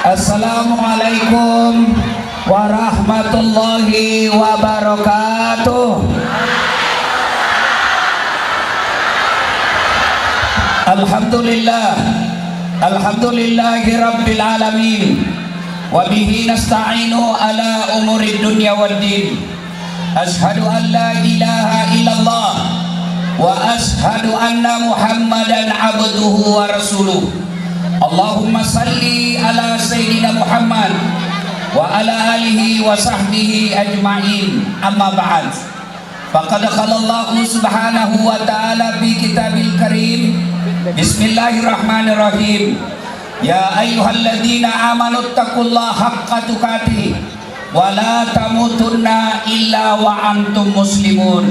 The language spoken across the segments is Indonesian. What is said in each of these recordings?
Assalamualaikum warahmatullahi wabarakatuh. Alhamdulillahi rabbil alamin. Wa bihi nasta'inu ala umuri dunya wad din. Ashhadu an la ilaha illallah wa ashhadu anna Muhammadan abduhu wa rasuluh. Allahumma salli ala Sayyidina Muhammad wa ala alihi wa sahbihi ajma'in. Amma ba'd. Faqad qala Allah subhanahu wa ta'ala fi kitabil karim. Bismillahirrahmanirrahim. Ya ayyuhalladzina amanu taqullaha haqqa tuqatih wa la tamutunna illa wa antum muslimun.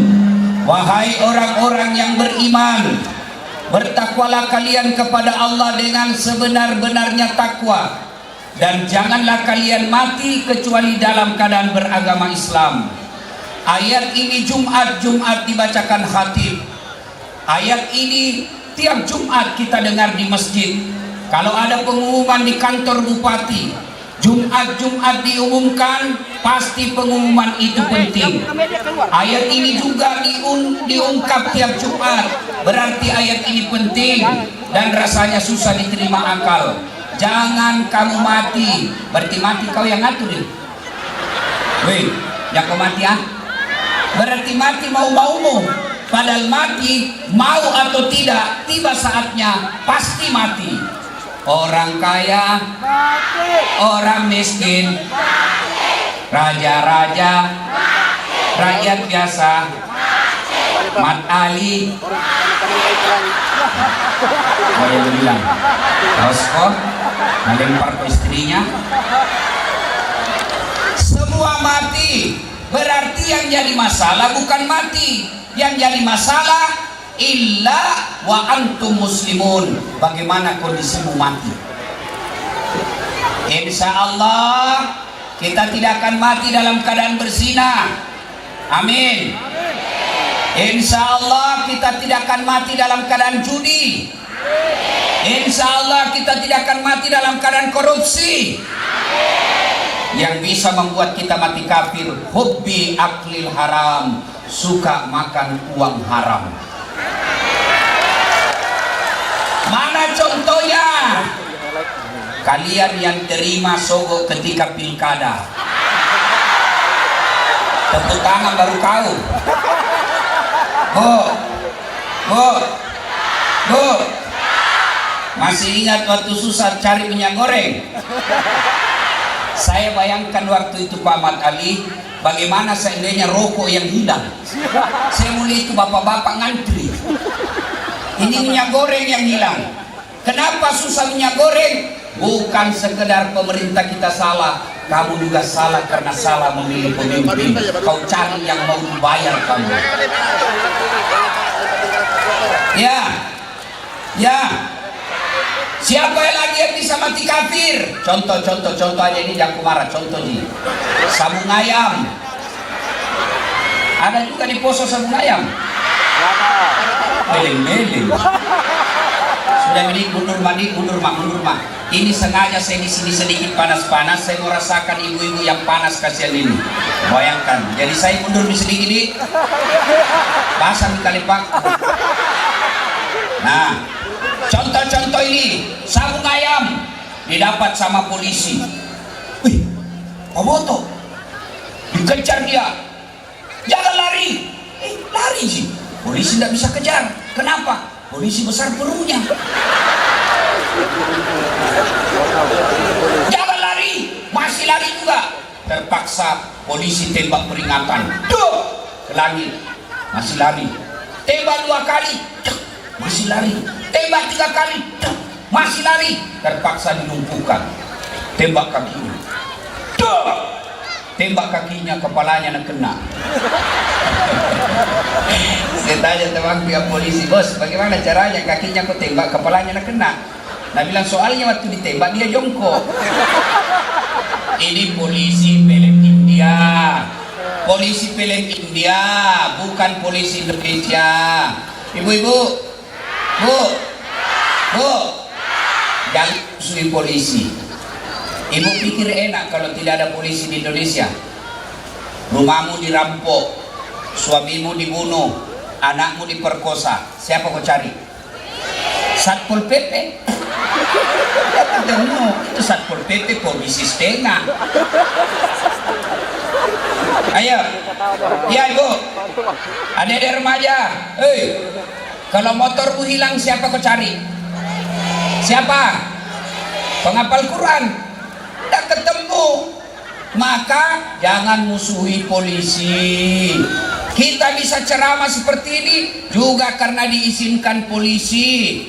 Wahai orang-orang yang beriman, bertakwalah kalian kepada Allah dengan sebenar-benarnya takwa, dan janganlah kalian mati kecuali dalam keadaan beragama Islam. Ayat ini Jumat dibacakan khatib. Ayat ini tiap Jumat kita dengar di masjid. Kalau ada pengumuman di kantor bupati, Jumat diumumkan, pasti pengumuman itu penting. Ayat ini juga diungkap tiap Jumat, berarti ayat ini penting dan rasanya susah diterima akal. Jangan kamu mati, berarti mati kau yang ngatur ya? Weh, yang kau mati ah? Berarti mati mau-maumu. Padahal mati, mau atau tidak, tiba saatnya pasti mati. Orang kaya mati, orang miskin mati, raja-raja mati, rakyat biasa mati, Mat Ali oh yang bilang Rosko melempar ke istrinya, semua mati. Berarti yang jadi masalah bukan mati, yang jadi masalah illa wa antum muslimun, bagaimana kondisimu mati. Insya Allah kita tidak akan mati dalam keadaan berzina, amin. Insya Allah kita tidak akan mati dalam keadaan judi, insya Allah kita tidak akan mati dalam keadaan korupsi. Yang bisa membuat kita mati kafir, hubbi aklil haram, suka makan uang haram. Mana contohnya? Kalian yang terima sogok ketika pilkada, tepuk tangan baru kau. Bu, masih ingat waktu susah cari minyak goreng? Saya bayangkan waktu itu Pak Mat Ali, bagaimana seandainya rokok yang hilang. Saya mulai itu bapak-bapak ngantri. Ini minyak goreng yang hilang. Kenapa susah minyak goreng? Bukan sekedar pemerintah kita salah, kamu juga salah karena salah memilih pemimpin. Kau cari yang mau dibayar kamu. Ya. Siapa lagi yang bisa mati kafir? Contoh aja ini yang marah. Contoh ini sabung ayam. Ada juga di Poso sabung ayam. Meleng. Sudah ini mundur mah. Ini sengaja saya di sini sedikit panas-panas. Saya mau rasakan ibu-ibu yang panas kasihan ini. Bayangkan. Jadi saya mundur di sedikit ini. Pasang kali pak. Nah, contoh ini sabung ayam didapat sama polisi. Wih, Oboto dikejar dia. Jangan lari. Lari sih. Polisi tidak bisa kejar. Kenapa? Polisi besar perutnya. Jangan lari. Masih lari juga. Terpaksa polisi tembak peringatan. Duh, ke langit. Masih lari. Tembak 2 kali. Masih lari. Tembak 3 kali. Masih lari. Terpaksa dilumpuhkan. Tembak kakinya. Duh, tembak kakinya, kepalanya nak kena. Saya tanya teman pihak polisi, bos, bagaimana caranya kakinya kok tembak, kepalanya nak kena? Nah bilang soalnya waktu ditembak dia jongkok. Ini polisi film India, bukan polisi Indonesia. Ibu-ibu, bu, jangan musuhi polisi. Ibu pikir enak kalau tidak ada polisi di Indonesia? Rumahmu dirampok, suamimu dibunuh, anakmu diperkosa, siapa kau cari? Satpol PP. Ya ketemu, itu Satpol PP polisi setengah. Ayo, ya ibu, adik-adik remaja, kalau motormu hilang siapa kau cari? Siapa? Penghafal Quran. Tidak ketemu, maka jangan musuhi polisi. Kita bisa ceramah seperti ini juga karena diizinkan polisi.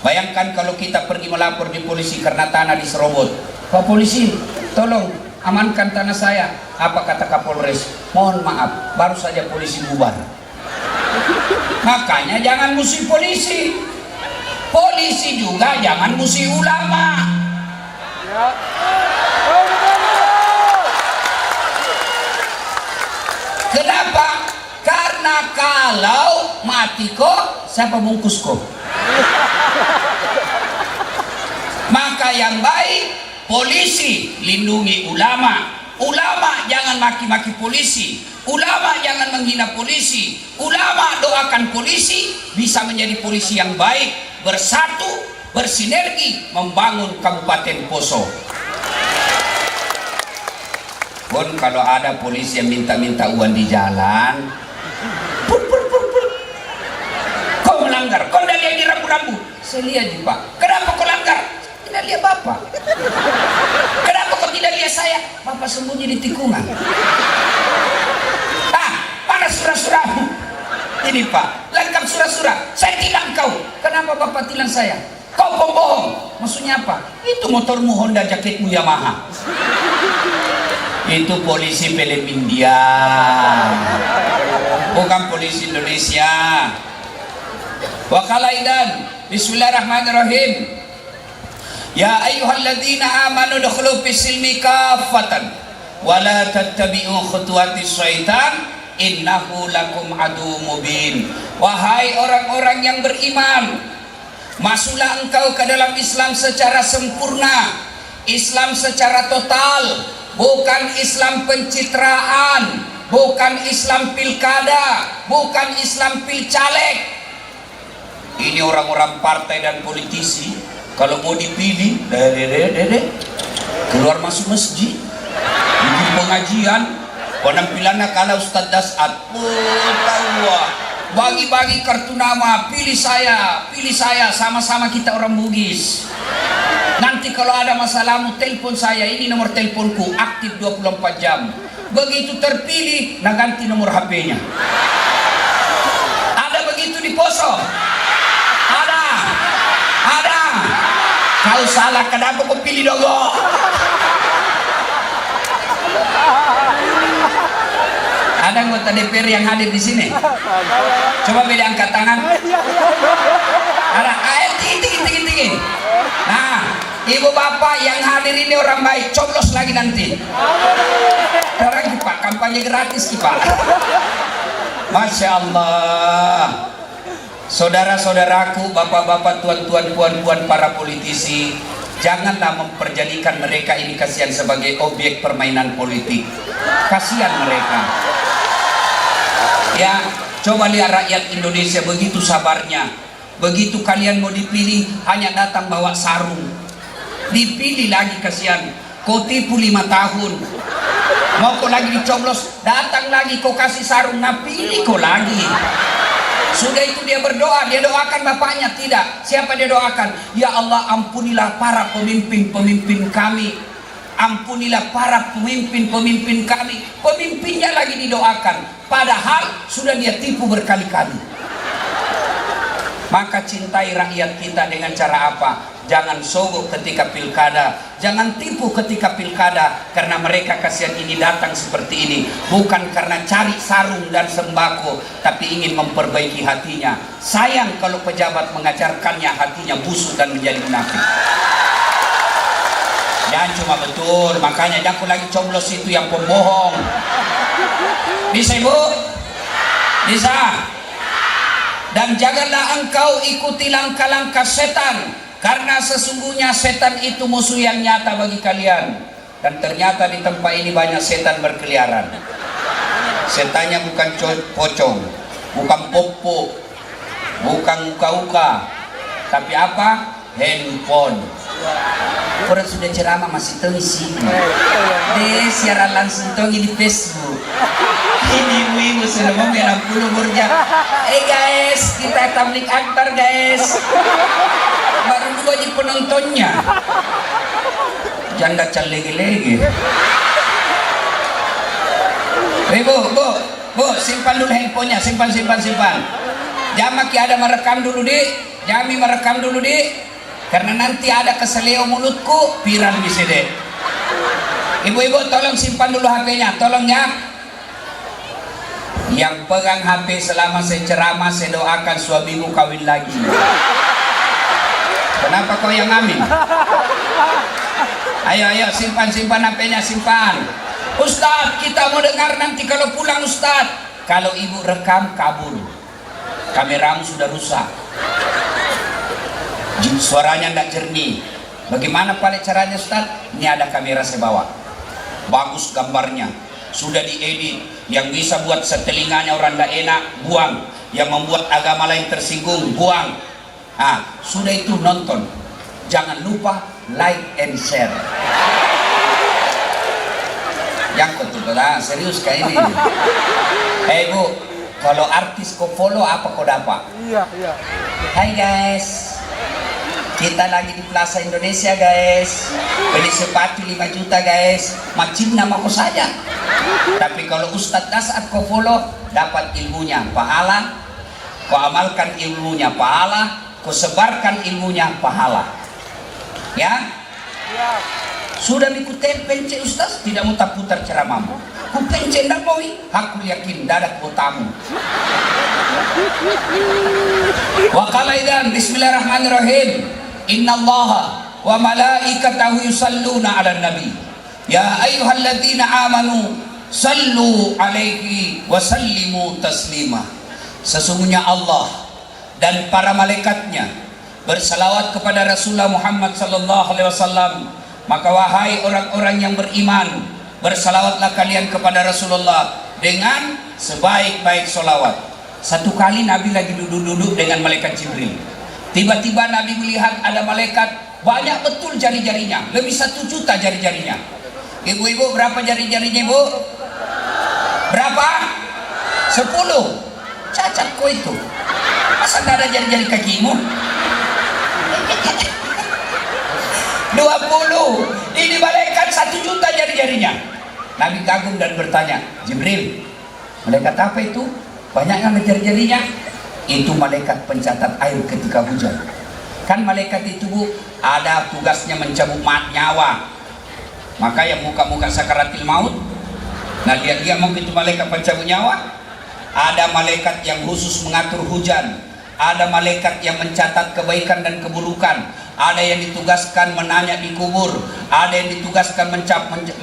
Bayangkan kalau kita pergi melapor di polisi karena tanah diserobot. Pak polisi, tolong amankan tanah saya. Apa kata Kapolres? Mohon maaf, baru saja polisi bubar. Makanya jangan musuhi polisi. Polisi juga jangan musuhi ulama. Kenapa? Karena kalau mati kok, siapa bungkus kok? Maka yang baik, polisi lindungi ulama. Ulama jangan maki-maki polisi. Ulama jangan menghina polisi. Ulama doakan polisi bisa menjadi polisi yang baik, bersatu, bersinergi membangun Kabupaten Poso. Pun kalau ada polisi yang minta-minta uang di jalan, pur. Kau melanggar, kau tidak lihat di rambu-rambu. Saya lihat Pak. Kenapa kau langgar? Tidak lihat Bapak. Kenapa kau tidak lihat saya? Bapak sembunyi di tikungan. Mana surah-surahmu? Ini Pak, lengkap surah-surah. Saya tilang kau. Kenapa Bapak tilang saya? Kau pembohong. Maksudnya apa? Itu motormu Honda, jaketmu Yamaha. Itu polisi film India, bukan polisi Indonesia. Wa qalaidan. Bismillahirrahmanirrahim. Ya ayyuhalladzina amanu dukhulu fis-silmi kaffatan wa la tattabi'u khutuwatis syaitan innahu lakum adu mubin. Wahai orang-orang yang beriman, masuklah engkau ke dalam Islam secara sempurna, Islam secara total, bukan Islam pencitraan, bukan Islam pilkada, bukan Islam pilcaleg. Ini orang-orang partai dan politisi kalau mau dipilih, keluar masuk masjid, bikin pengajian, penampilannya kala Ustadz Dasat, bagi-bagi kartu nama, pilih saya, sama-sama kita orang Bugis. Nanti kalau ada masalahmu telepon saya, ini nomor teleponku, aktif 24 jam. Begitu terpilih, nah ganti nomor HP-nya. Ada begitu di Poso? Ada. Kau salah, kenapa kau pilih Dogo? Ada anggota DPR yang hadir di sini? Coba beda angkat tangan. Ada, ayo tinggi. Nah, ibu bapak yang hadir ini orang baik, coblos lagi nanti. Sekarang Pak, kampanye gratis Pak. Masya Allah. Saudara-saudaraku, bapak-bapak, tuan-tuan, puan-puan, para politisi, janganlah memperjadikan mereka ini kasihan sebagai objek permainan politik. Kasihan mereka. Ya, coba lihat rakyat Indonesia begitu sabarnya. Begitu kalian mau dipilih, hanya datang bawa sarung. Dipilih lagi kasihan. Kau tipu 5 tahun. Mau kau lagi dicoblos, datang lagi kau kasih sarung, nah pilih kau lagi. Sudah itu dia berdoa, dia doakan bapaknya, tidak. Siapa dia doakan? Ya Allah, ampunilah para pemimpin-pemimpin kami. Ampunilah para pemimpin-pemimpin kami. Pemimpinnya lagi didoakan, padahal sudah dia tipu berkali-kali. Maka cintai rakyat kita dengan cara apa? Jangan sogok ketika pilkada, jangan tipu ketika pilkada, karena mereka kasihan ini datang seperti ini bukan karena cari sarung dan sembako, tapi ingin memperbaiki hatinya. Sayang kalau pejabat mengajarkannya hatinya busuk dan menjadi munafik. Jangan cuma betul, makanya jangan lagi coblos itu yang pembohong. Bisa Ibu? Bisa? Dan janganlah engkau ikuti langkah-langkah setan. Karena sesungguhnya setan itu musuh yang nyata bagi kalian. Dan ternyata di tempat ini banyak setan berkeliaran. Setannya bukan pocong, bukan popo, bukan uka-uka, tapi apa? Handphone. Orang sudah ceramah masih tengisi. Siaran langsung tongi di Facebook. Ini ibu-ibu sudah mau 60 burja. Guys, kita tablik akbar guys. Baru 2 di penontonnya. Janda legi-legi. Bu, simpan dulu handphonenya, simpan. Jamaki ada merekam dulu Jami merekam dulu karena nanti ada keseleo mulutku, viral bisa deh. Ibu-ibu tolong simpan dulu HP-nya, tolong ya. Yang pegang HP selama saya ceramah, saya doakan suamimu kawin lagi. Kenapa kau yang amin? Ayo simpan HP-nya, simpan. Ustadz, kita mau dengar nanti kalau pulang Ustadz. Kalau ibu rekam kabur, kameramu sudah rusak, suaranya tidak jernih. Bagaimana paling caranya Ustadz? Ini ada kamera saya bawa, bagus gambarnya, sudah diedit. Yang bisa buat setelinganya orang tidak enak, buang. Yang membuat agama lain tersinggung, buang. Sudah itu nonton. Jangan lupa like and share. Yang betul serius kayak ini. Bu, kalau artis kau follow apa kau dapat? Iya. Hai guys, kita lagi di Plaza Indonesia guys. Beli sepatu 5 juta guys. Macam nama kau saja. Tapi kalau Ustadz Dasar kau follow, dapat ilmunya pahala. Kau amalkan ilmunya pahala. Kau sebarkan ilmunya pahala. Ya? Sudah ikut pencet Ustaz, tidak mau tak putar ceramahmu. Ku pencet ndak mau, aku yakin dadak botamu. Wa qala idzan bismillahirrahmanirrahim. Innallaha wa malaikatahu yusalluna 'alan nabi. Ya ayyuhalladzina amanu sallu 'alaihi wa sallimu taslima. Sesungguhnya Allah dan para malaikatnya bersalawat kepada Rasulullah Muhammad sallallahu alaihi wasallam. Maka wahai orang-orang yang beriman, bersalawatlah kalian kepada Rasulullah dengan sebaik-baik solawat. Satu kali Nabi lagi duduk-duduk dengan malaikat Jibril. Tiba-tiba Nabi melihat ada malaikat, banyak betul jari-jarinya, lebih 1 juta jari-jarinya. Ibu-ibu berapa jari-jarinya ibu? Berapa? 10. Cacat kau itu. Masa tidak ada jari-jari kakimu? 20. Ini malaikat 1 juta jari-jarinya. Nabi kagum dan bertanya, Jibril, malaikat apa itu? Banyaknya jari-jarinya. Itu malaikat pencatat air ketika hujan. Kan malaikat itu Bu, ada tugasnya mencabut nyawa. Maka yang muka-muka sakaratil maut, nah dia mau itu malaikat pencabut nyawa. Ada malaikat yang khusus mengatur hujan. Ada malaikat yang mencatat kebaikan dan keburukan. Ada yang ditugaskan menanya di kubur, ada yang ditugaskan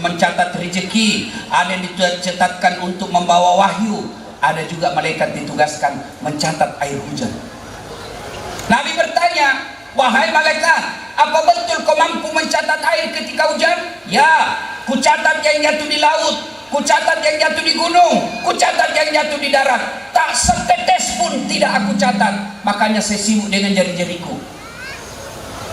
mencatat rezeki, ada yang dicatatkan untuk membawa wahyu, ada juga malaikat ditugaskan mencatat air hujan. Nabi bertanya, wahai malaikat, apa betul kau mampu mencatat air ketika hujan? Ya, ku catat yang jatuh di laut, ku catat yang jatuh di gunung, ku catat yang jatuh di darat. Tak setetes pun tidak aku catat, makanya saya sibuk dengan jari-jariku.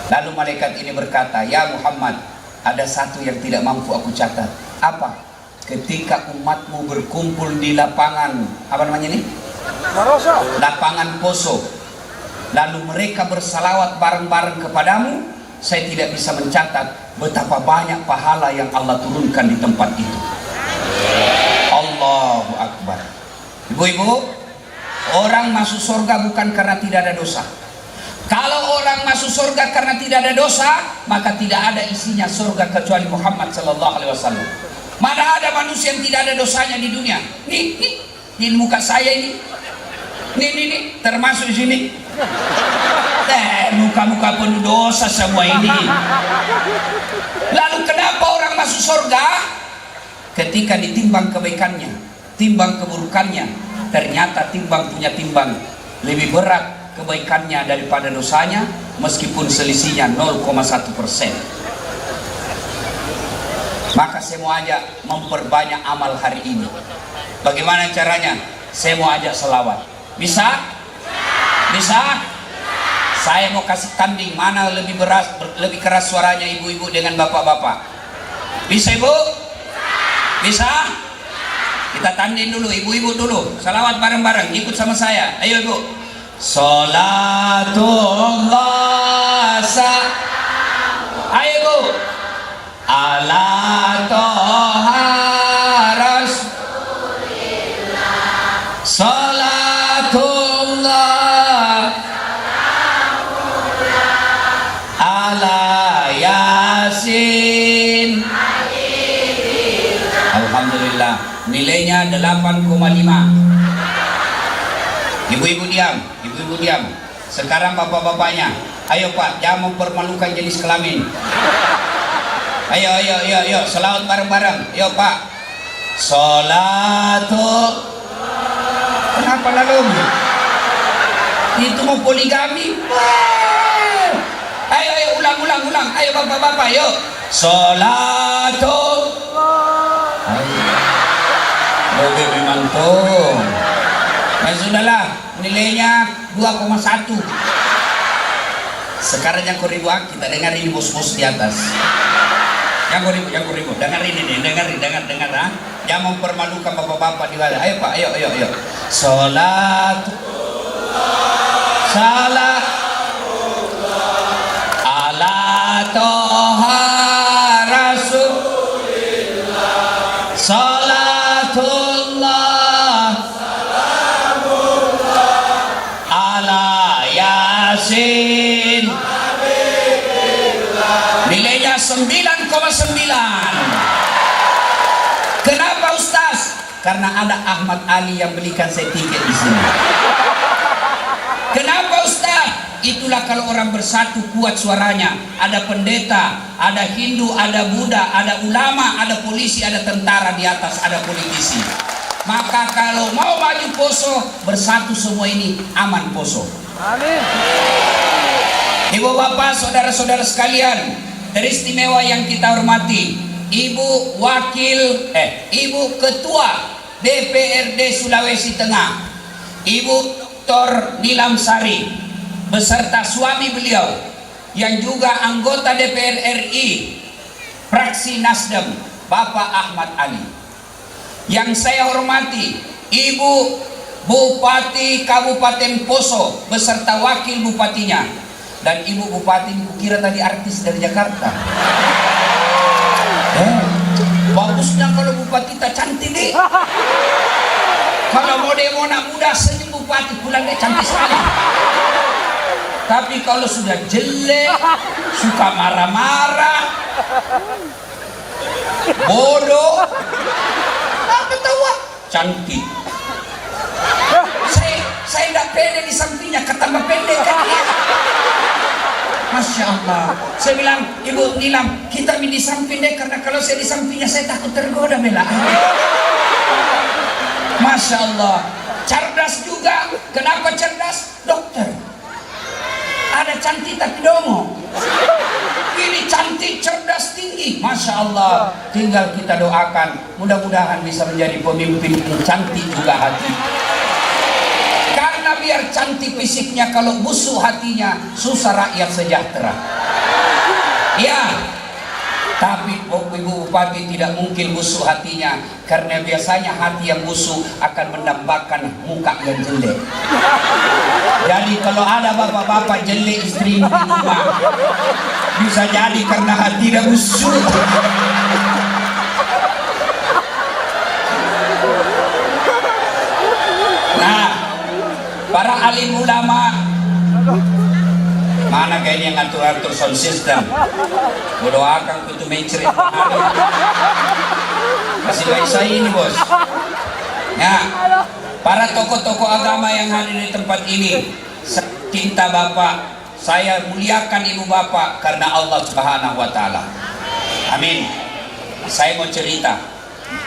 Lalu malaikat ini berkata, ya Muhammad, ada satu yang tidak mampu aku catat. Apa? Ketika umatmu berkumpul di lapangan, apa namanya ini? Lapangan Poso. Lalu mereka bersalawat bareng-bareng kepadamu, saya tidak bisa mencatat betapa banyak pahala yang Allah turunkan di tempat itu. Allahu Akbar. Ibu-ibu, orang masuk surga bukan karena tidak ada dosa. Kalau orang masuk surga karena tidak ada dosa, maka tidak ada isinya surga kecuali Muhammad sallallahu alaihi wasallam. Mana ada manusia yang tidak ada dosanya di dunia? Nih, di muka saya ini. Nih, termasuk di sini. Muka-muka penuh dosa semua ini. Lalu kenapa orang masuk surga? Ketika ditimbang kebaikannya, timbang keburukannya, ternyata timbang punya timbang lebih berat kebaikannya daripada dosanya, meskipun selisihnya 0,1%. Maka saya mau ajak memperbanyak amal hari ini. Bagaimana caranya? Saya mau ajak selawat. Bisa? Bisa? Saya mau kasih tanding mana lebih keras suaranya ibu-ibu dengan bapak-bapak. Bisa ibu? Bisa? Kita tanding dulu, ibu-ibu dulu. Salawat bareng-bareng, ikut sama saya. Ayo ibu. Salatullah ayo ibu. Ala toha rasulillah. Salatullah ala yasin. Alhamdulillah, nilainya 8,5. Ibu-ibu diam, ibu-ibu diam. Sekarang bapak-bapaknya, ayo pak, jangan mempermalukan jenis kelamin. Ayo, selawat bareng-bareng. Ayo pak. Salatu. Kenapa lalu? Itu mau poligami. Ayo, ulang. Ayo bapak-bapak, yuk. Salatu. Oke, memang tuh. Ya sudahlah, nilainya 2,1. Sekarang yang kuribuan kita dengar ini bos-bos di atas. Yang kuribu, dengar ini, dengar ha? Jangan mempermalukan bapak-bapak di bawah. Ayo pak, ayo. Salat ala toha rasulillah. Salatullah ala yasin. Nilainya 9,9. Kenapa Ustaz? Karena ada Ahmad Ali yang belikan saya tiket di sini. Kenapa Ustaz? Itulah kalau orang bersatu kuat suaranya. Ada pendeta, ada Hindu, ada Buddha, ada ulama, ada polisi, ada tentara di atas, ada politisi. Maka kalau mau maju poso, bersatu semua ini, aman poso. Amin. Ibu bapak, saudara-saudara sekalian, teristimewa yang kita hormati, Ibu Ketua DPRD Sulawesi Tengah, Ibu Dr. Nilam Sari, beserta suami beliau yang juga anggota DPR RI fraksi Nasdem, Bapak Ahmad Ali. Yang saya hormati, Ibu Bupati Kabupaten Poso beserta wakil bupatinya. Dan Ibu Bupati, kira tadi artis dari Jakarta. Bagusnya kalau Bupati tak cantik deh. Kalau mau demo nak muda senyum Bupati, pulang deh cantik sekali. Tapi kalau sudah jelek, suka marah-marah, bodoh, ketawa, cantik. Saya tidak pede di sampingnya, ketambah pendek kan dia. Masya Allah. Saya bilang, Ibu Nilam, kita di samping deh, karena kalau saya di sampingnya saya takut tergoda bela. Masya Allah. Cerdas juga. Kenapa cerdas? Dokter. Ada cantik tapi dongo. Ini cantik, cerdas, tinggi. Masya Allah. Tinggal kita doakan, mudah-mudahan bisa menjadi pemimpin yang cantik juga hati. Karena biar cantik fisiknya, kalau busuk hatinya, susah rakyat sejahtera. Ya, tapi Ibu Bupati tidak mungkin busuk hatinya, karena biasanya hati yang busuk akan mendambakan muka yang jelek. Jadi kalau ada bapak-bapak jelek istri di rumah, bisa jadi karena hati dia busuk. Nah, para alim ulama, mana kayaknya yang ngatur-ngatur sound system, berdoakan untuk mencari kasih baik saya ini bos. Ya, para tokoh-tokoh agama yang hadir di tempat ini, cinta Bapak, saya muliakan Ibu Bapak karena Allah Subhanahu wa Ta'ala. Amin. Saya mau cerita.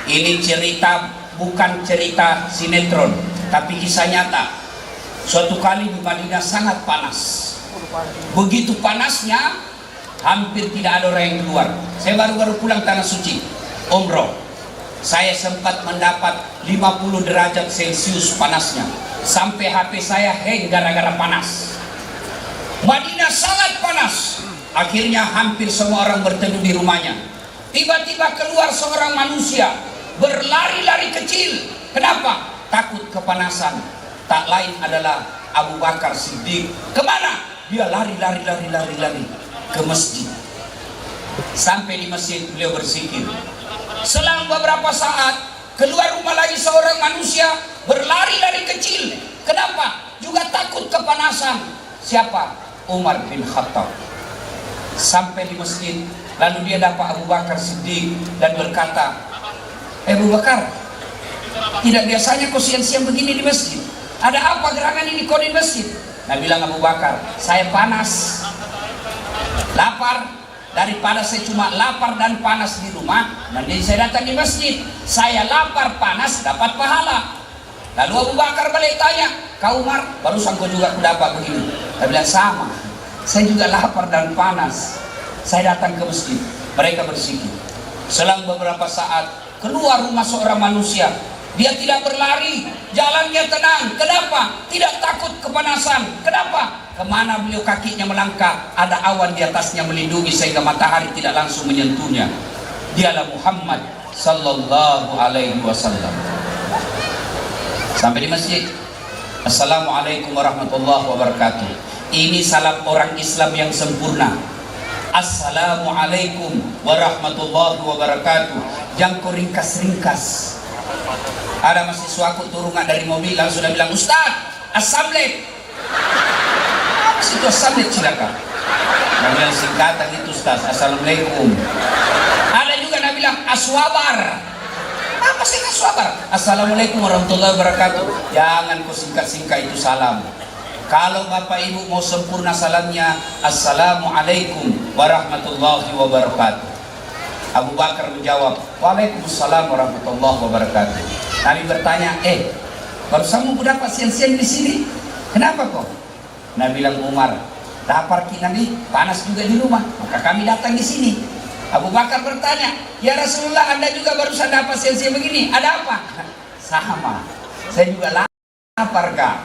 Ini cerita bukan cerita sinetron, tapi kisah nyata. Suatu kali di Madinah sangat panas. Begitu panasnya, hampir tidak ada orang yang keluar. Saya baru-baru pulang tanah suci, umroh. Saya sempat mendapat 50 derajat Celcius panasnya. Sampai HP saya hang gara-gara panas. Madinah sangat panas. Akhirnya hampir semua orang berteduh di rumahnya. Tiba-tiba keluar seorang manusia, berlari-lari kecil. Kenapa? Takut kepanasan. Tak lain adalah Abu Bakar Siddiq. Kemana? Dia lari ke masjid. Sampai di masjid beliau berzikir. Selang beberapa saat keluar rumah lagi seorang manusia, berlari-lari kecil. Kenapa? Juga takut kepanasan. Siapa? Umar bin Khattab. Sampai di masjid, lalu dia dapat Abu Bakar Siddiq dan berkata, Abu Bakar, tidak biasanya kau siang-siang begini di masjid. Ada apa gerangan ini kau di masjid? Nah, bilang Abu Bakar, saya panas, lapar. Daripada saya cuma lapar dan panas di rumah, nanti saya datang di masjid. Saya lapar, panas, dapat pahala. Lalu Abu Bakar balik tanya, kau Umar, barusan kau juga aku dapat begini. Dia bilang, sama, saya juga lapar dan panas. Saya datang ke masjid. Mereka berzikir. Selang beberapa saat, keluar rumah seorang manusia. Dia tidak berlari, jalannya tenang. Kenapa? Tidak takut kepanasan. Kenapa? Kemana beliau kakinya melangkah, ada awan di atasnya melindungi sehingga matahari tidak langsung menyentuhnya. Dialah Muhammad sallallahu alaihi wasallam. Sampai di masjid, Assalamualaikum warahmatullahi wabarakatuh. Ini salam orang Islam yang sempurna. Assalamualaikum warahmatullahi wabarakatuh. Jangan kau ringkas-ringkas. Ada mahasiswaku turun dari mobil langsung sudah bilang, Ustaz, assalamualaikum. Itu assalamualaikum silakan. Nah, bilang singkatan itu Ustaz, assalamualaikum. Ada juga nak bilang aswabar. Apa sih aswabar? Assalamualaikum warahmatullahi wabarakatuh. Jangan kau singkat-singkat itu salam. Kalau Bapak Ibu mau sempurna salamnya, Assalamualaikum warahmatullahi wabarakatuh. Abu Bakar menjawab, Waalaikumsalam warahmatullahi wabarakatuh. Nabi bertanya, barusan mau dapat siang-siang di sini, kenapa kok? Nabi bilang, Umar, lapar kita nih, panas juga di rumah, maka kami datang di sini. Abu Bakar bertanya, ya Rasulullah, Anda juga barusan dapat siang-siang begini, ada apa? Sama, saya juga lapar kak.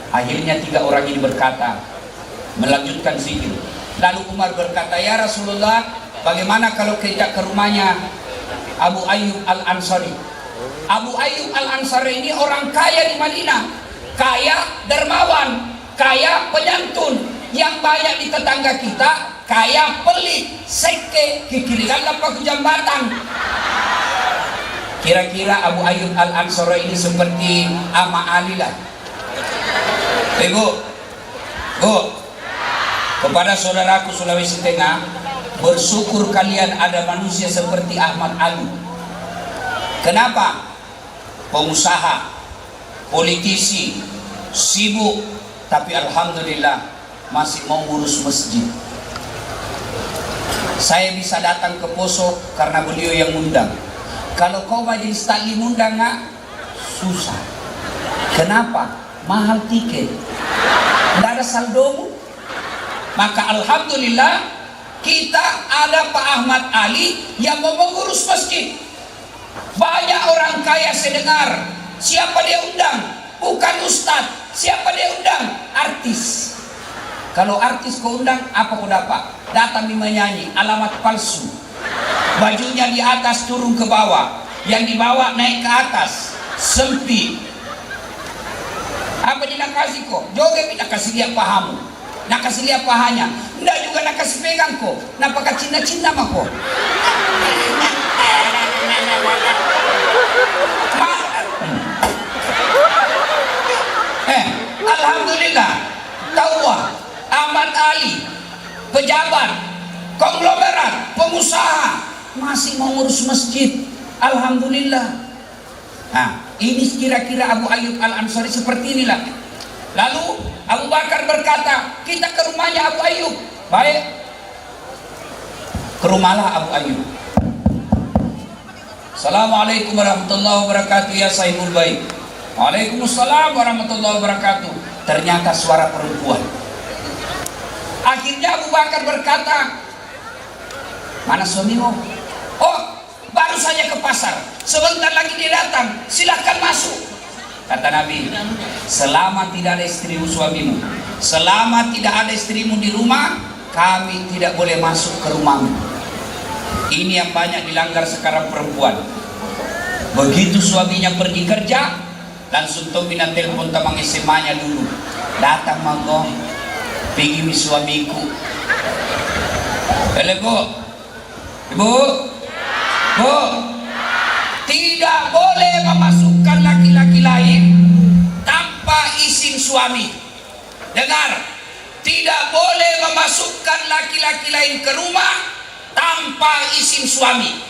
Akhirnya 3 orang ini berkata, melanjutkan zikir. Lalu Umar berkata, ya Rasulullah, bagaimana kalau kita ke rumahnya Abu Ayyub Al-Ansari? Abu Ayyub Al-Ansari ini orang kaya di Madinah, kaya dermawan, kaya penyantun. Yang banyak di tetangga kita kaya pelit, seke, kikirikan lapak jambatan. Kira-kira Abu Ayyub Al-Ansari ini seperti Ama Ali lah. Bu, kepada saudaraku Sulawesi Tengah, bersyukur kalian ada manusia seperti Ahmad Ali. Kenapa? Pengusaha, politisi, sibuk, tapi alhamdulillah masih mau ngurus masjid. Saya bisa datang ke Poso karena beliau yang undang. Kalau kau majelis taklim undang nggak? Susah. Kenapa? Mahal tiket. Tidak ada saldomu. Maka alhamdulillah kita ada Pak Ahmad Ali yang mau mengurus masjid. Banyak orang kaya saya dengar. Siapa dia undang? Bukan ustadz. Siapa dia undang? Artis. Kalau artis kau undang, apa kau dapat? Datang di menyanyi, alamat palsu. Bajunya di atas turun ke bawah, yang di bawah naik ke atas, sempit. Apa dia nak kasih kau? Joget nak kasih lihat pahamu, nak kasih lihat pahanya. Ndak juga nak kasih pegang kau, nak pakai cinta-cinta mah kau. Alhamdulillah, tauwa Ahmad Ali, pejabat, konglomerat, pengusaha masih mau ngurus masjid. Alhamdulillah. Nah, ini kira-kira Abu Ayyub Al-Ansari seperti inilah. Lalu Abu Bakar berkata, kita ke rumahnya Abu Ayyub. Baik, ke rumahlah Abu Ayyub. Assalamualaikum warahmatullahi wabarakatuh ya sahibul bait. Waalaikumsalam warahmatullahi wabarakatuh. ternyata suara perempuan. Akhirnya Abu Bakar berkata, mana suamimu? Oh, baru saja ke pasar, sebentar lagi dia datang, silahkan masuk. Kata Nabi, selama tidak ada istrimu suamimu, selama tidak ada istrimu di rumah, kami tidak boleh masuk ke rumahmu. Ini yang banyak dilanggar sekarang perempuan. Begitu suaminya pergi kerja, langsung Tomina telepon tamang SMA-nya dulu, datang manggo, pergi mi suamiku. Bu, ibu, bu, tidak boleh memasukkan laki-laki lain tanpa izin suami. Dengar, tidak boleh memasukkan laki-laki lain ke rumah tanpa izin suami.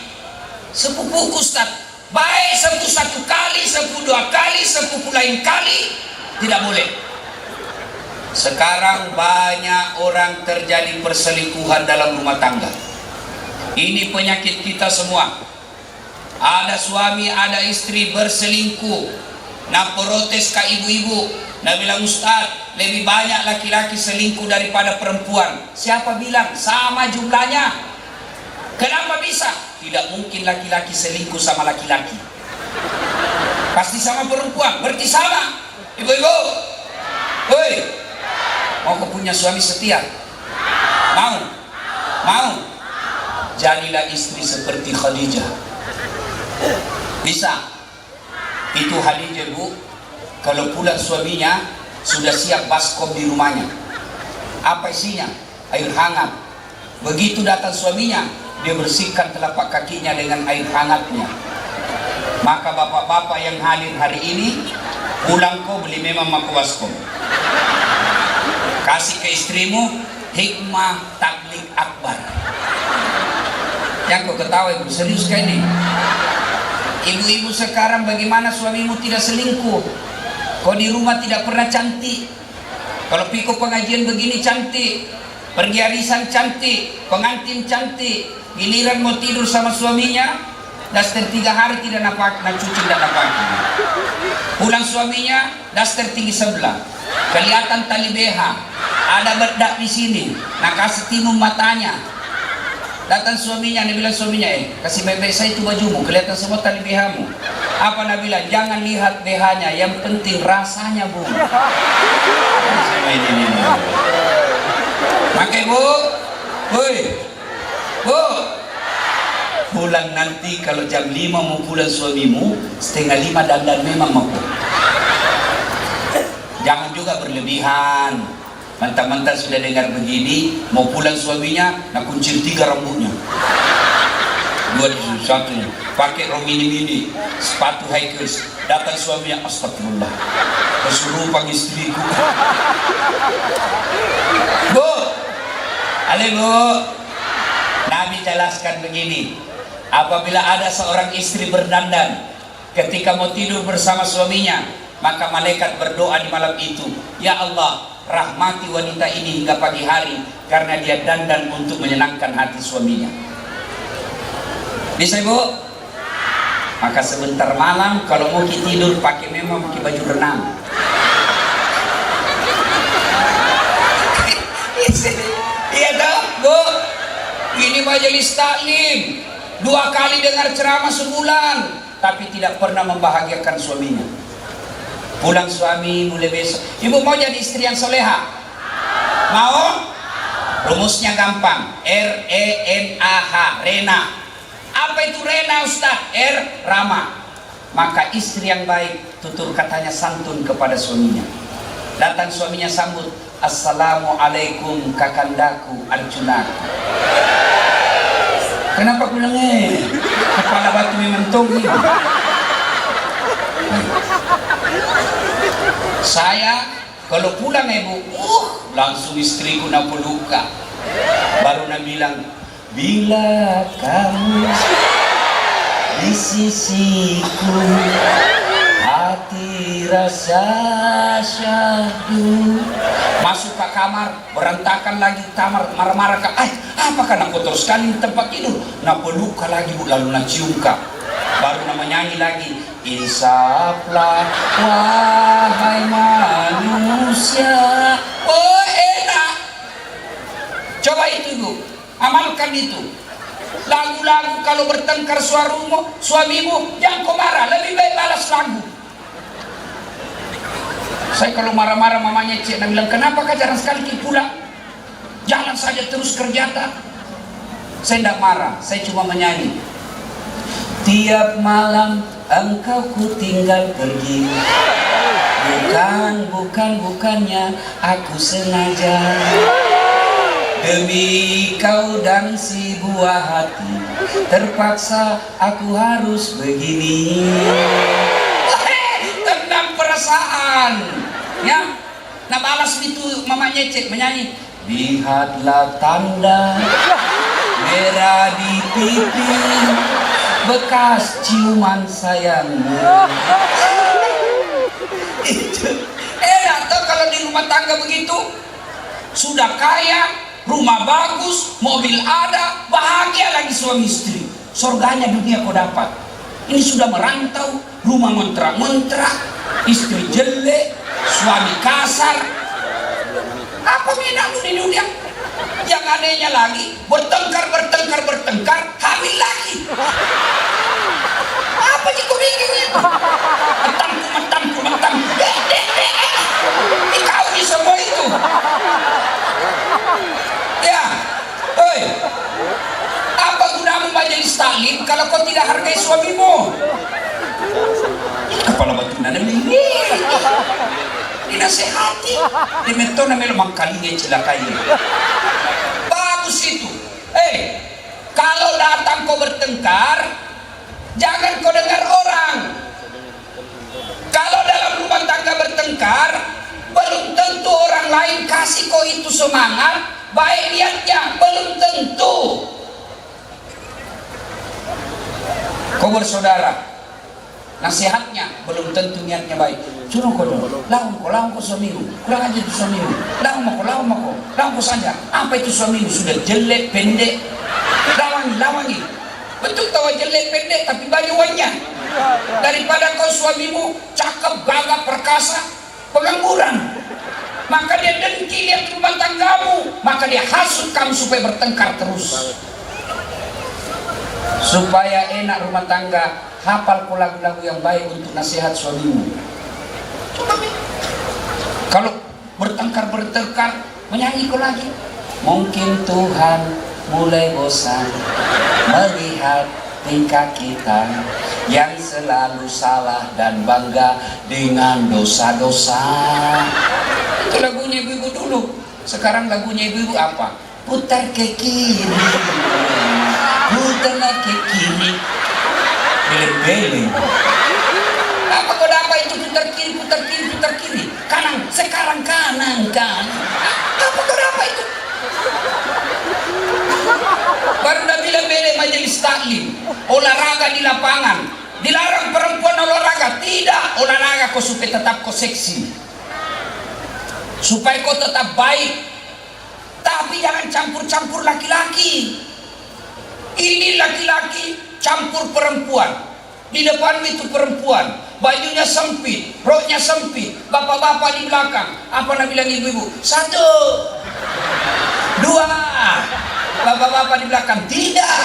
Sepupuku Ustaz, baik sepupu satu kali, sepupu dua kali, sepupu lain kali, tidak boleh. Sekarang banyak orang terjadi perselingkuhan dalam rumah tangga. Ini penyakit kita semua. Ada suami, ada istri berselingkuh. Nah protes ke ibu-ibu, nah bilang Ustaz, lebih banyak laki-laki selingkuh daripada perempuan. Siapa bilang? Sama jumlahnya. Kenapa bisa? Tidak mungkin laki-laki selingkuh sama laki-laki. Pasti sama perempuan, berarti sama. Ibu-ibu, woi, mau kau punya suami setia? Mau? Mau? Jadilah istri seperti Khadijah. Bisa? Itu Khadijah, Bu, kalau pulang suaminya sudah siap baskom di rumahnya. Apa isinya? Air hangat. Begitu datang suaminya, dia bersihkan telapak kakinya dengan air hangatnya. Maka bapak-bapak yang hadir hari ini, pulang kau beli memang mako baskom. Kasih ke istrimu hikmah tablik akbar. Yang kau ketawa ibu, serius kan ini? Ibu-ibu sekarang bagaimana suamimu tidak selingkuh? Kau di rumah tidak pernah cantik. Kalau pikul pengajian begini cantik, pergi arisan cantik, pengantin cantik. Giliran mau tidur sama suaminya, daster 3 hari tidak napak, cuci tidak napak. Pulang suaminya, daster tinggi sebelah, kelihatan tali BH, ada bedak di sini, nah kasih timun matanya. Datang suaminya, dia bilang suaminya, kasih baik-baik saya itu bajumu, kelihatan semua tali BH-mu. Apa dia bilang? Jangan lihat BH-nya, yang penting rasanya, Bu. Maka ibu, woi, bu, pulang nanti kalau jam 5 mau pulang suamimu, setengah 5 dandan memang mau. Jangan juga berlebihan. Mantap-mantap sudah dengar begini, mau pulang suaminya, nak kuncir 3 rambutnya. 2 satunya, pakai rok mini-mini, sepatu hikers. Datang suaminya, astagfirullah, kesurupan istriku. Bu, ale bu, Nabi jelaskan begini, apabila ada seorang istri berdandan ketika mau tidur bersama suaminya, maka malaikat berdoa di malam itu, ya Allah, rahmati wanita ini hingga pagi hari karena dia dandan untuk menyenangkan hati suaminya. Bisa ibu? Maka sebentar malam kalau mau tidur pakai memang pakai baju renang. Iya dong, Bu. Ini majelis taklim, 2 kali dengar ceramah sebulan, tapi tidak pernah membahagiakan suaminya. Pulang suami mulai besok, ibu mau jadi istri yang soleha? Mau? Rumusnya gampang, RENAH, Rena. Apa itu Rena Ustaz? Rama. Maka istri yang baik, tutur katanya santun kepada suaminya. Datang suaminya sambut, Assalamualaikum kakandaku Arjunaku. Kenapa aku bilang kepala batu memang tinggi. Saya kalau pulang ibu, langsung istriku nak peluka. Baru nak bilang, bila kamu di sisiku, hati rasa syahdu. Masuk ke kamar, berantakan lagi kamar, marah-marah ke, apakah nak kotor sekali tempat tidur? Nak peluka lagi bu, lalu nak cium kak. Baru nama nyanyi lagi, insaflah wahai manusia. Oh enak. Coba itu Ibu, amalkan itu. Lagu-lagu kalau bertengkar suamimu, jangan kau marah, lebih baik balas lagu. Saya kalau marah-marah mamanya Cik, dia bilang, kenapa kak jarang sekali pulang? Jalan saja terus kerja tak? Saya tidak marah, saya cuma menyanyi. Tiap malam engkau ku tinggal pergi, bukannya aku sengaja. Demi kau dan si buah hati, terpaksa aku harus begini. Tentang perasaan, ya. Nah balas itu mamanya Cek menyanyi. Lihatlah tanda merah di pipi, bekas ciuman sayangmu. Itu atau kalau di rumah tangga begitu, sudah kaya, rumah bagus, mobil ada, bahagia lagi suami istri. Surganya dunia kau dapat. Ini sudah merantau, rumah mentrak-mentrak, istri jelek, suami kasar. Apa menakmu di dunia? Yang anehnya lagi, bertengkar, hamil lagi. Apa sih kau bikin itu? Mentang. Kau di semua itu. Ya, oi, apa gunamu majelis taklim kalau kau tidak hargai suamimu? Kepala batu nana ini dinasehati, dimetona memang kalinya celakai. Bagus itu. Kalau datang kau bertengkar, jangan kau dengar orang. Kalau dalam rumah tangga bertengkar, belum tentu orang lain kasih kau itu semangat. Baik niatnya, belum tentu. Kau bersaudara, nasihatnya belum tentu niatnya baik. Suruh kau dong, lawan kau suamimu, kurang aja itu suamimu. Lawan kau saja. Apa itu suamimu? Sudah jelek, pendek. Lawangi. Betul tahu jelek, pendek, tapi banyuannya. Daripada kau suamimu cakep, gagah, perkasa, pengangguran. Maka dia dengki lihat rumah tanggamu, maka dia hasut kamu supaya bertengkar terus. Supaya enak rumah tangga, hafal lagu-lagu yang baik untuk nasihat suamimu. Kalau bertengkar, menyanyi kau lagi. Mungkin Tuhan mulai bosan melihat tingkah kita yang selalu salah dan bangga dengan dosa-dosa. Itu lagunya ibu-ibu dulu. Sekarang lagunya ibu-ibu apa? Putar ke kiri, putar ke kiri, beleng-beleng. Apa kau dapat itu putar kiri, kanan, sekarang kanan. Apa kau dapat itu? Baru dah bilang beda majelis taklim, olahraga di lapangan, dilarang perempuan olahraga. Tidak, olahraga kau supaya tetap kau seksi, supaya kau tetap baik. Tapi jangan campur-campur laki-laki. Ini laki-laki campur perempuan. Di depan itu perempuan, bajunya sempit, roknya sempit, bapak-bapak di belakang. Apa nak bilang ibu-ibu? 1, 2, bapak-bapak di belakang. Tidak.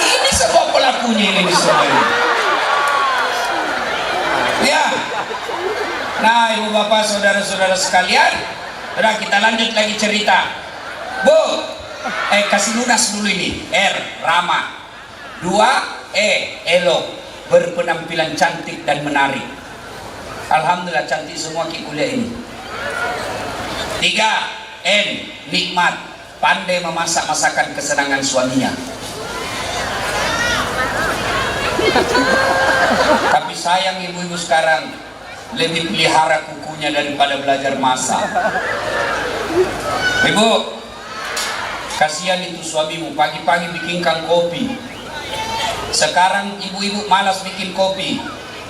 Ini semua pelakunya ini semua ini. Ya. Nah, ibu bapak, saudara-saudara sekalian, udah kita lanjut lagi cerita. Bu, kasih lunas dulu ini. Ramah. 2, elok, berpenampilan cantik dan menarik. Alhamdulillah cantik semua ki kuliah ini. 3, nikmat, pandai memasak masakan kesenangan suaminya. Tapi sayang ibu-ibu sekarang lebih pelihara kukunya daripada belajar masak. Ibu, kasihan itu suamimu, pagi-pagi bikinkan kopi. Sekarang ibu-ibu malas bikin kopi.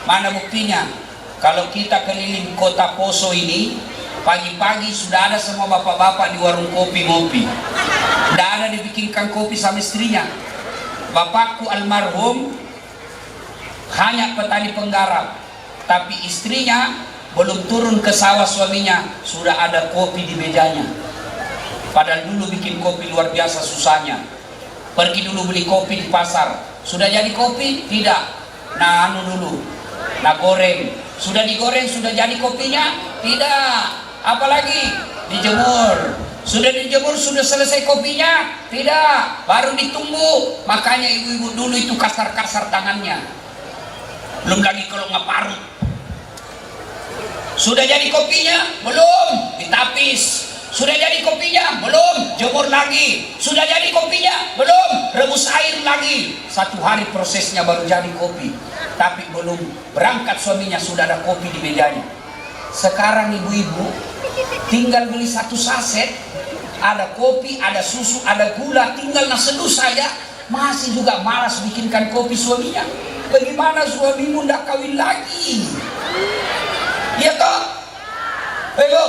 Mana buktinya? Kalau kita keliling kota Poso ini, pagi-pagi sudah ada semua bapak-bapak di warung kopi ngopi. Tidak ada dibikinkan kopi sama istrinya. Bapakku almarhum hanya petani penggarap, tapi istrinya belum turun ke sawah suaminya sudah ada kopi di mejanya. Padahal dulu bikin kopi luar biasa susahnya. Pergi dulu beli kopi di pasar, sudah jadi kopi? Tidak. Nah anu dulu, nah goreng. Sudah digoreng, sudah jadi kopinya? Tidak. Apalagi dijemur. Sudah dijemur, sudah selesai kopinya? Tidak. Baru ditunggu. Makanya ibu-ibu dulu itu kasar-kasar tangannya. Belum lagi kalau ngeparut. Sudah jadi kopinya? Belum. Ditapis. Sudah jadi kopinya? Belum. Jemur lagi. Sudah jadi kopinya? Belum. Rebus air lagi. 1 hari prosesnya baru jadi kopi. Tapi belum berangkat suaminya sudah ada kopi di mejanya. Sekarang ibu-ibu tinggal beli 1 saset, ada kopi, ada susu, ada gula, tinggal seduh saja, masih juga malas bikinkan kopi suaminya. Bagaimana suamimu ndak kawin lagi? Iya toh? Ayo.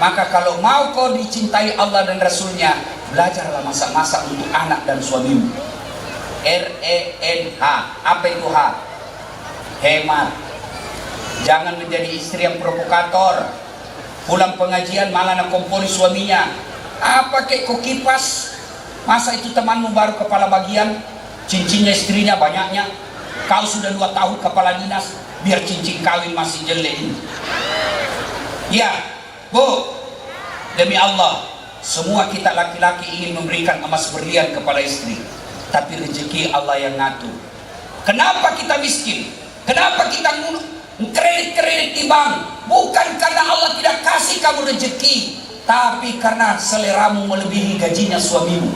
Maka kalau mau kau dicintai Allah dan Rasulnya, belajarlah masak-masak untuk anak dan suamimu. RENH. Apa itu H? Hemat. Jangan menjadi istri yang provokator. Pulang pengajian malah nak kompori suaminya. Apa kek kau kipas? Masa itu temanmu baru kepala bagian, cincinnya istrinya banyaknya. Kau sudah 2 tahun kepala dinas, biar cincin kawin masih jelek ini. Ya, Bu, demi Allah, semua kita laki-laki ingin memberikan emas berlian kepada istri, tapi rezeki Allah yang ngatur. Kenapa kita miskin? Kenapa kita kredit-kredit di bank? Bukan karena Allah tidak kasih kamu rezeki, tapi karena seleramu melebihi gajinya suamimu.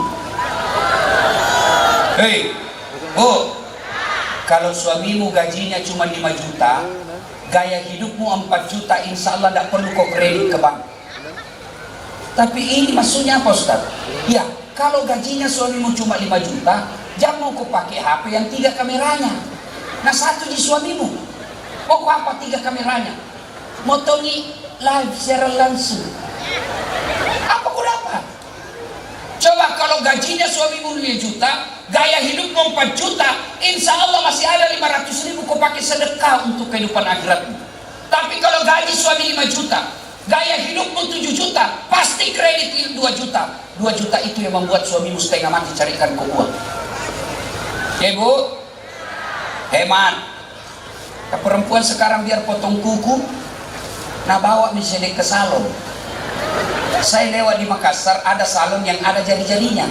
Hei, Bu, kalau suamimu gajinya cuma 5 juta, gaya hidupmu 4 juta, insya Allah tidak perlu kau kredit ke bank. Tapi ini maksudnya apa Ustaz? Ya, kalau gajinya suamimu cuma 5 juta, jangan kau pakai HP yang 3 kameranya. Nah 1 di suamimu. Oh apa 3 kameranya? Motongi live secara langsung. Apa kau dapat? Coba kalau gajinya suamimu 5 juta, gaya hidupmu 4 juta, insya Allah masih ada 500.000 kau pakai sedekah untuk kehidupan akhiratmu. Tapi kalau gaji suami 5 juta, gaya hidupmu 7 juta, pasti kredit 2 juta. 2 juta itu yang membuat suamimu setengah mati carikan kau uang. Ya Bu, hemat. Perempuan sekarang biar potong kuku, nah bawa misalnya ke salon. Saya lewat di Makassar, ada salon yang ada jadi-jadinya.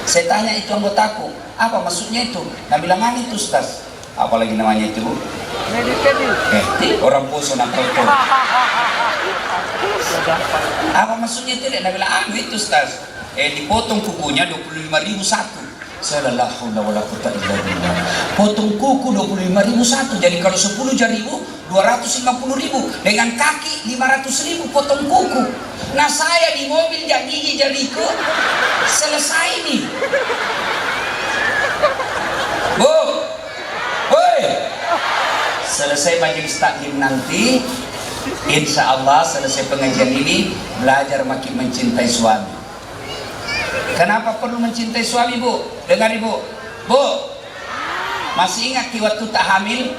Saya tanya itu anggotaku, apa maksudnya itu? Nah bilang itu Ustaz. Apalagi namanya itu? Orang poso nak foto. Apa maksudnya itu? Nah bilang itu Ustaz. Dipotong kukunya 25.000 satu. Saya la haula wala quwwata illa billah. Potong kuku 25.000 satu. Jadi kalau 10 jarimu 250.000, dengan kaki 500.000 potong kuku. Nah saya di mobil gigi jariku selesai nih. Bu, woi, selesai majelis taklim nanti, insya Allah selesai pengajian ini belajar makin mencintai suami. Kenapa perlu mencintai suami Bu? Dengar Ibu, Bu, masih ingat waktu tak hamil?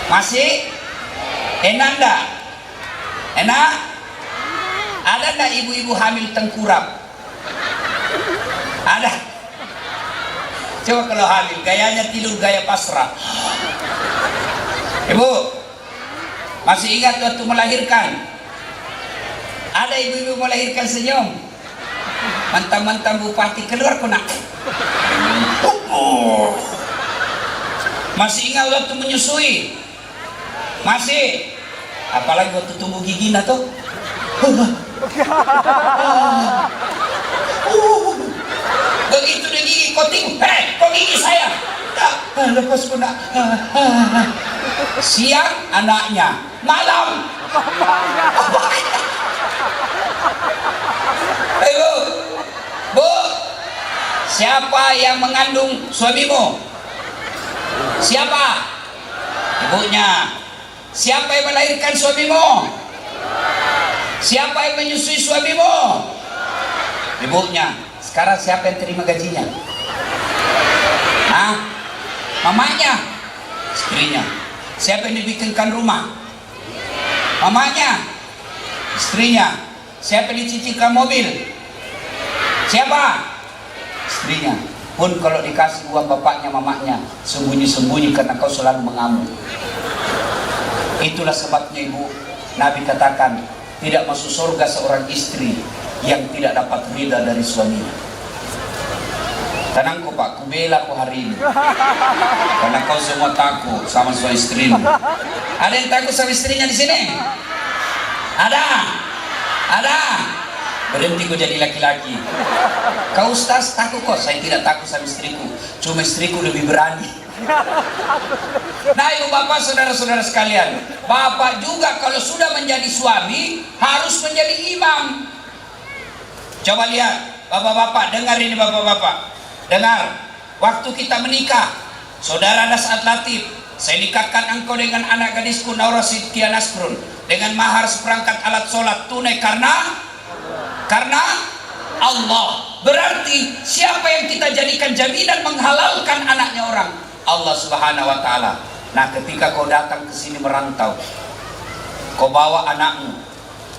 Masih? Enak enggak? Enak? Ada enggak ibu-ibu hamil tengkurap? Ada? Coba kalau hamil, gayanya tidur gaya pasrah. Ibu, masih ingat waktu melahirkan? Ada ibu-ibu melahirkan senyum? Mantan-mantan bupati keluar kena. Masih ingat waktu menyusui? Masih? Apalagi waktu tumbuh gigi tuh. Begitu dia gigi koting, kok gigi saya? Lepas kena. Siang anaknya, malam. Ayo, Bu, siapa yang mengandung suamimu? Siapa? Ibunya. Siapa yang melahirkan suamimu? Siapa yang menyusui suamimu? Ibunya. Sekarang siapa yang terima gajinya? Hah? Mamanya? Istrinya. Siapa yang dibikinkan rumah? Mamanya? Istrinya. Siapa yang dicicilkan mobil? Siapa? Istrinya. Pun kalau dikasih uang bapaknya, mamanya, sembunyi-sembunyi karena kau selalu mengamuk. Itulah sebabnya ibu, Nabi katakan, tidak masuk surga seorang istri yang tidak dapat ridha dari suaminya. Tenang kok Pak, kubela kok hari ini. Karena kau semua takut sama suami istrimu. Ada yang takut sama istrinya di sini? Ada? Ada? Berhenti kau jadi laki-laki. Kau Ustaz takut kok? Saya tidak takut sama istriku. Cuma istriku lebih berani. Nah ibu bapak saudara-saudara sekalian, bapak juga kalau sudah menjadi suami harus menjadi imam. Coba lihat bapak-bapak, dengar ini bapak-bapak. Dengar, waktu kita menikah, saudara Nas'ad Latif, saya nikahkan engkau dengan anak gadisku Naura Sidkia Nasrun dengan mahar seperangkat alat sholat tunai karena Allah. Berarti siapa yang kita jadikan jaminan menghalalkan anaknya orang? Allah Subhanahu wa Ta'ala. Nah, ketika kau datang ke sini merantau, kau bawa anakmu,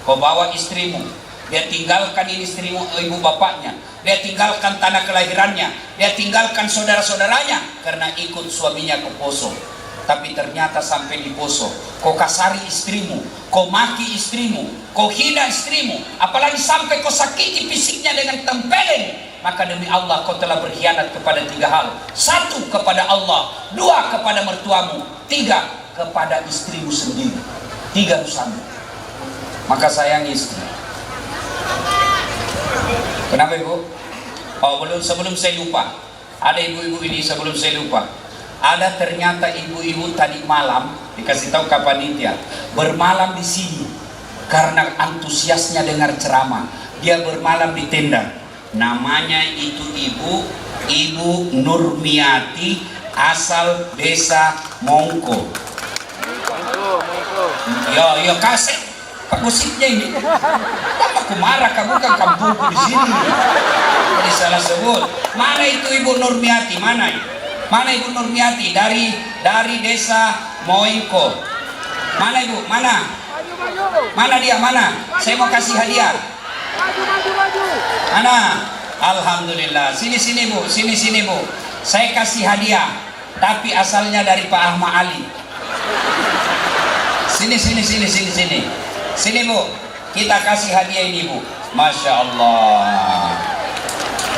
kau bawa istrimu, dia tinggalkan ini istrimu, ibu bapaknya, dia tinggalkan tanah kelahirannya, dia tinggalkan saudara-saudaranya karena ikut suaminya ke Poso. Tapi ternyata sampai di Poso, kau kasari istrimu, kau maki istrimu, kau hina istrimu, apalagi sampai kau sakiti fisiknya dengan tempeleng. Maka demi Allah kau telah berkhianat kepada 3 hal. 1, kepada Allah. 2, kepada mertuamu. 3, kepada istrimu sendiri. 3 dosamu. Maka sayangi istri. Kenapa ibu? Oh sebelum saya lupa, ada ibu-ibu ini sebelum saya lupa. Ada ternyata ibu-ibu tadi malam dikasih tahu ke panitia bermalam di sini karena antusiasnya dengar ceramah. Dia bermalam di tenda. Namanya itu Ibu Nurmiati, asal desa Mongko. Ya kasih Pak gosipnya ini. Aku marah kamu kan kampungku di sini. Jadi salah sebut. Mana itu Ibu Nurmiati? Mana Ibu Nurmiati dari desa Moiko? Mana Ibu? Mana dia? Mana? Saya mau kasih hadiah. Mana? Alhamdulillah. Sini Bu. Sini Bu. Saya kasih hadiah. Tapi asalnya dari Pak Ahmad Ali. Sini. Sini Bu. Kita kasih hadiah ini Bu. Masya Allah.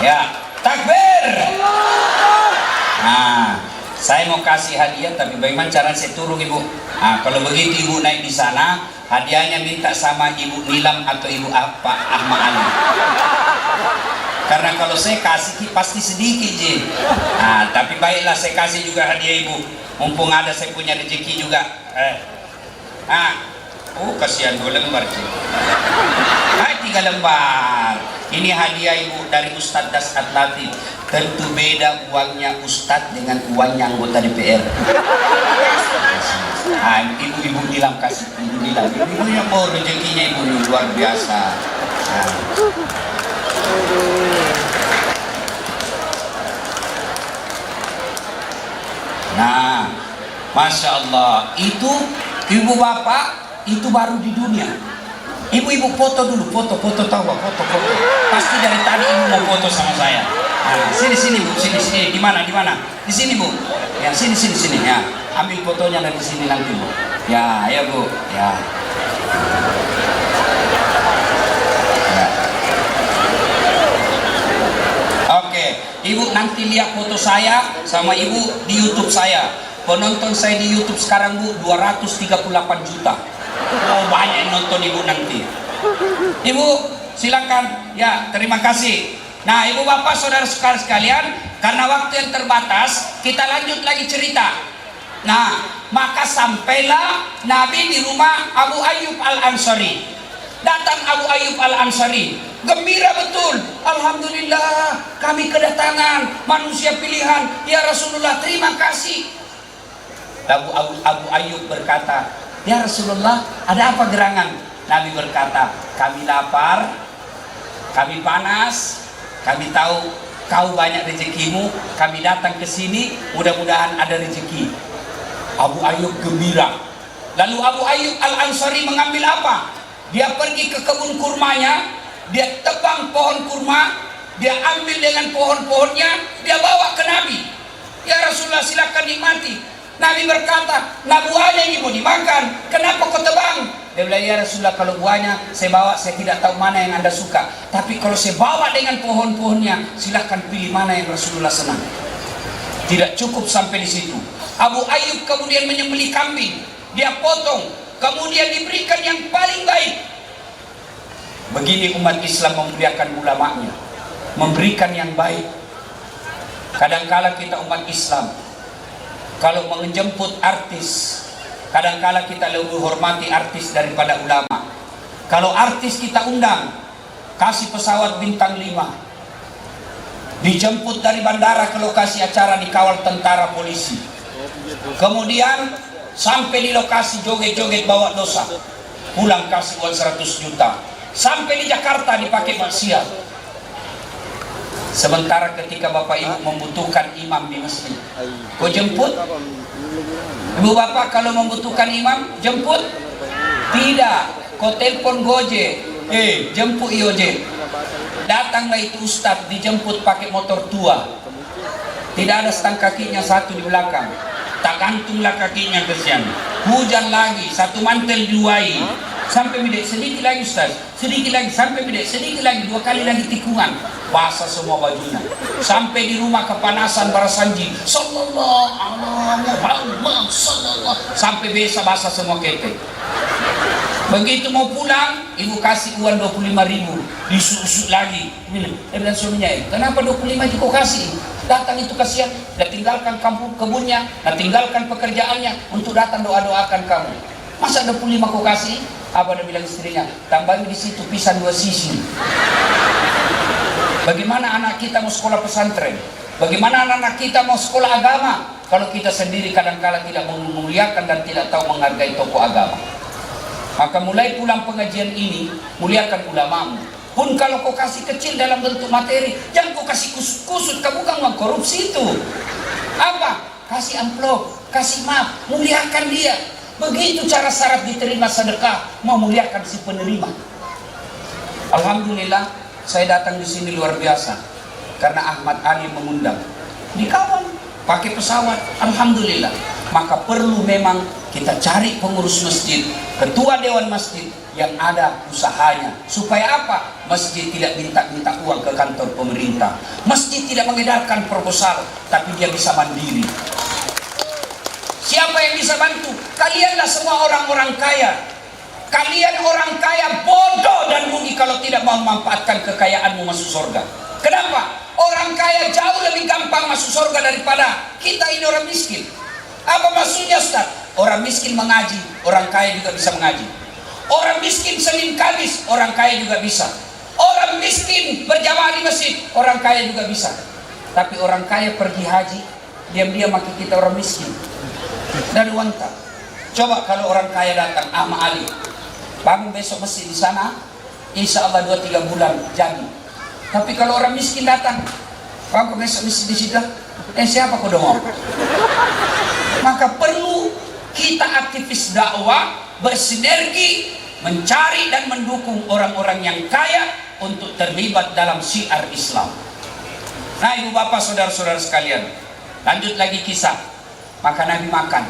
Ya. Takbir. Nah, saya mau kasih hadiah, tapi bagaimana cara saya turun Ibu? Nah, kalau begitu Ibu naik di sana, hadiahnya minta sama Ibu Nilam atau Ibu Pak Ahmad Ali. Karena kalau saya kasih pasti sedikit je. Nah, tapi baiklah saya kasih juga hadiah Ibu. Mumpung ada saya punya rezeki juga. Kasihan 2 lembar je. 3 lembar. Ini hadiah Ibu dari Ustadz Nas'ad Latif. Tentu beda uangnya Ustadz dengan uangnya anggota DPR. Ibu bilang kasih, ibu yang mau rezekinya ibu ini luar biasa. Nah, Masya Allah, itu ibu bapak itu baru di dunia. Ibu foto dulu, foto tahu gak? Foto. Pasti dari tadi ibu mau foto sama saya. Nah, sini Bu, sini. Di mana? Di sini Bu. Ya, sini ya. Ambil fotonya dari sini nanti Bu. Ya Bu. Ya. Oke, Ibu nanti lihat foto saya sama Ibu di YouTube saya. Penonton saya di YouTube sekarang Bu 238 juta. Oh, banyak yang nonton Ibu nanti. Ibu silakan. Ya, terima kasih. Nah, Ibu Bapak Saudara sekalian, karena waktu yang terbatas, kita lanjut lagi cerita. Nah, maka sampailah Nabi di rumah Abu Ayyub Al-Ansari. Datang Abu Ayyub Al-Ansari, gembira betul. Alhamdulillah, kami kedatangan manusia pilihan. Ya Rasulullah, terima kasih. Abu Ayyub berkata, ya Rasulullah, ada apa gerangan? Nabi berkata, kami lapar, kami panas, kami tahu kau banyak rezekimu, kami datang ke sini, mudah-mudahan ada rezeki. Abu Ayyub gembira. Lalu Abu Ayyub Al-Ansari mengambil apa? Dia pergi ke kebun kurmanya, dia tebang pohon kurma, dia ambil dengan pohon-pohonnya, dia bawa ke Nabi. Ya Rasulullah, silakan nikmati. Nabi berkata, nah buahnya ini mau dimakan, kenapa kau tebang? Dia bilang, ya Rasulullah, kalau buahnya saya bawa, saya tidak tahu mana yang Anda suka. Tapi kalau saya bawa dengan pohon-pohonnya, silahkan pilih mana yang Rasulullah senang. Tidak cukup sampai di situ. Abu Ayyub kemudian menyembelih kambing, dia potong, kemudian diberikan yang paling baik. Begini umat Islam memuliakan ulamanya, memberikan yang baik. Kadangkala kita umat Islam, kalau menjemput artis, kadangkala kita lebih hormati artis daripada ulama. Kalau artis kita undang, kasih pesawat bintang 5, dijemput dari bandara ke lokasi acara, dikawal tentara polisi, kemudian sampai di lokasi joget-joget bawa dosa, pulang kasih uang 100 juta, sampai di Jakarta dipakai maksiat. Sementara ketika bapak ibu membutuhkan imam di masjid, kau jemput? Ibu bapak kalau membutuhkan imam, jemput? Tidak, kau telepon Gojek, jemput Gojek. Datanglah itu ustadz, dijemput pakai motor tua, tidak ada stang kakinya satu di belakang, tak gantunglah kakinya ke siang. Hujan lagi, satu mantel diluai, sampai bidek sedikit lagi ustaz, sedikit lagi, sampai bidek sedikit lagi, 2 kali lagi tikungan, basah semua bajunya. Sampai di rumah kepanasan barasanji, sallallahu alaihi Muhammad sallallahu, sampai basah semua ketek. Begitu mau pulang, ibu kasih uang 25.000, disusuk lagi. Dia bilang suaminya, kenapa 25 kau kasih? Datang itu kasihan, dia tinggalkan kampung kebunnya, dia tinggalkan pekerjaannya untuk datang doa-doakan kamu. Masa 25 kau kasih? Apa dia bilang istrinya? Tambahin di situ pisang 2 sisi. Bagaimana anak kita mau sekolah pesantren? Bagaimana anak kita mau sekolah agama? Kalau kita sendiri kadang-kala tidak memuliakan dan tidak tahu menghargai tokoh agama. Maka mulai pulang pengajian ini, muliakan ulamamu. Pun kalau kau kasih kecil dalam bentuk materi, jangan kau kasih kusut-kusut, kamu bukan uang korupsi itu. Apa? Kasih amplop, kasih map, muliakan dia. Begitu cara syarat diterima sedekah, memuliakan si penerima. Alhamdulillah, saya datang di sini luar biasa karena Ahmad Ali mengundang. Dikawal pakai pesawat, alhamdulillah. Maka perlu memang kita cari pengurus masjid, ketua dewan masjid yang ada usahanya. Supaya apa? Masjid tidak minta-minta uang ke kantor pemerintah. Masjid tidak mengedarkan proposal, tapi dia bisa mandiri. Siapa yang bisa bantu? Kalianlah semua orang-orang kaya. Kalian orang kaya bodoh dan rugi kalau tidak mau memanfaatkan kekayaanmu masuk surga. Kenapa? Orang kaya jauh lebih gampang masuk surga daripada kita ini orang miskin. Apa maksudnya Ustaz? Orang miskin mengaji, orang kaya juga bisa mengaji. Orang miskin Senin Kamis, orang kaya juga bisa. Orang miskin berjamaah di masjid, orang kaya juga bisa. Tapi orang kaya pergi haji, diam-diam makin kita orang miskin. Dari wanta. Coba kalau orang kaya datang, Ahmad Ali, bangun besok masjid di sana, insya Allah 2-3 bulan jadi. Tapi kalau orang miskin datang, bangun besok masjid di situ, siapa kau dong? Maka perlu kita aktivis dakwah bersinergi mencari dan mendukung orang-orang yang kaya untuk terlibat dalam syiar Islam. Nah ibu bapak saudara-saudara sekalian, lanjut lagi kisah. Maka Nabi makan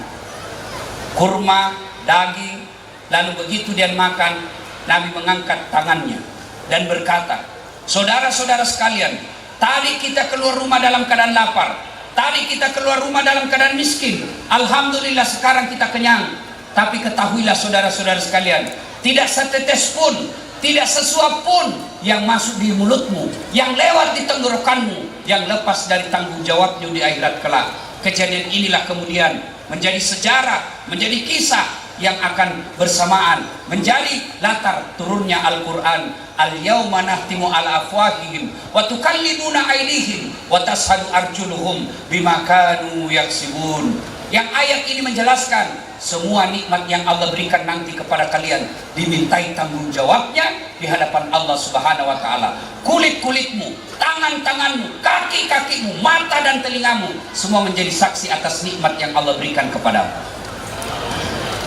kurma, daging, lalu begitu dia makan, Nabi mengangkat tangannya dan berkata, saudara-saudara sekalian, tadi kita keluar rumah dalam keadaan lapar, tadi kita keluar rumah dalam keadaan miskin, alhamdulillah sekarang kita kenyang. Tapi ketahuilah saudara-saudara sekalian, tidak setetes pun, tidak sesuap pun yang masuk di mulutmu, yang lewat di tenggorokanmu, yang lepas dari tanggung jawabnya di akhirat kelak. Kejadian inilah kemudian menjadi sejarah, menjadi kisah yang akan bersamaan menjadi latar turunnya Al-Quran. Al-yawma nahtimu ala afwahihim wa tukallimuna aydihim wa tashhadu arjuluhum bima kanu yaksibun. Yang ayat ini menjelaskan semua nikmat yang Allah berikan nanti kepada kalian dimintai tanggung jawabnya di hadapan Allah Subhanahu wa taala. Kulit-kulitmu, tangan-tanganmu, kaki-kakimu, mata dan telingamu semua menjadi saksi atas nikmat yang Allah berikan kepadamu.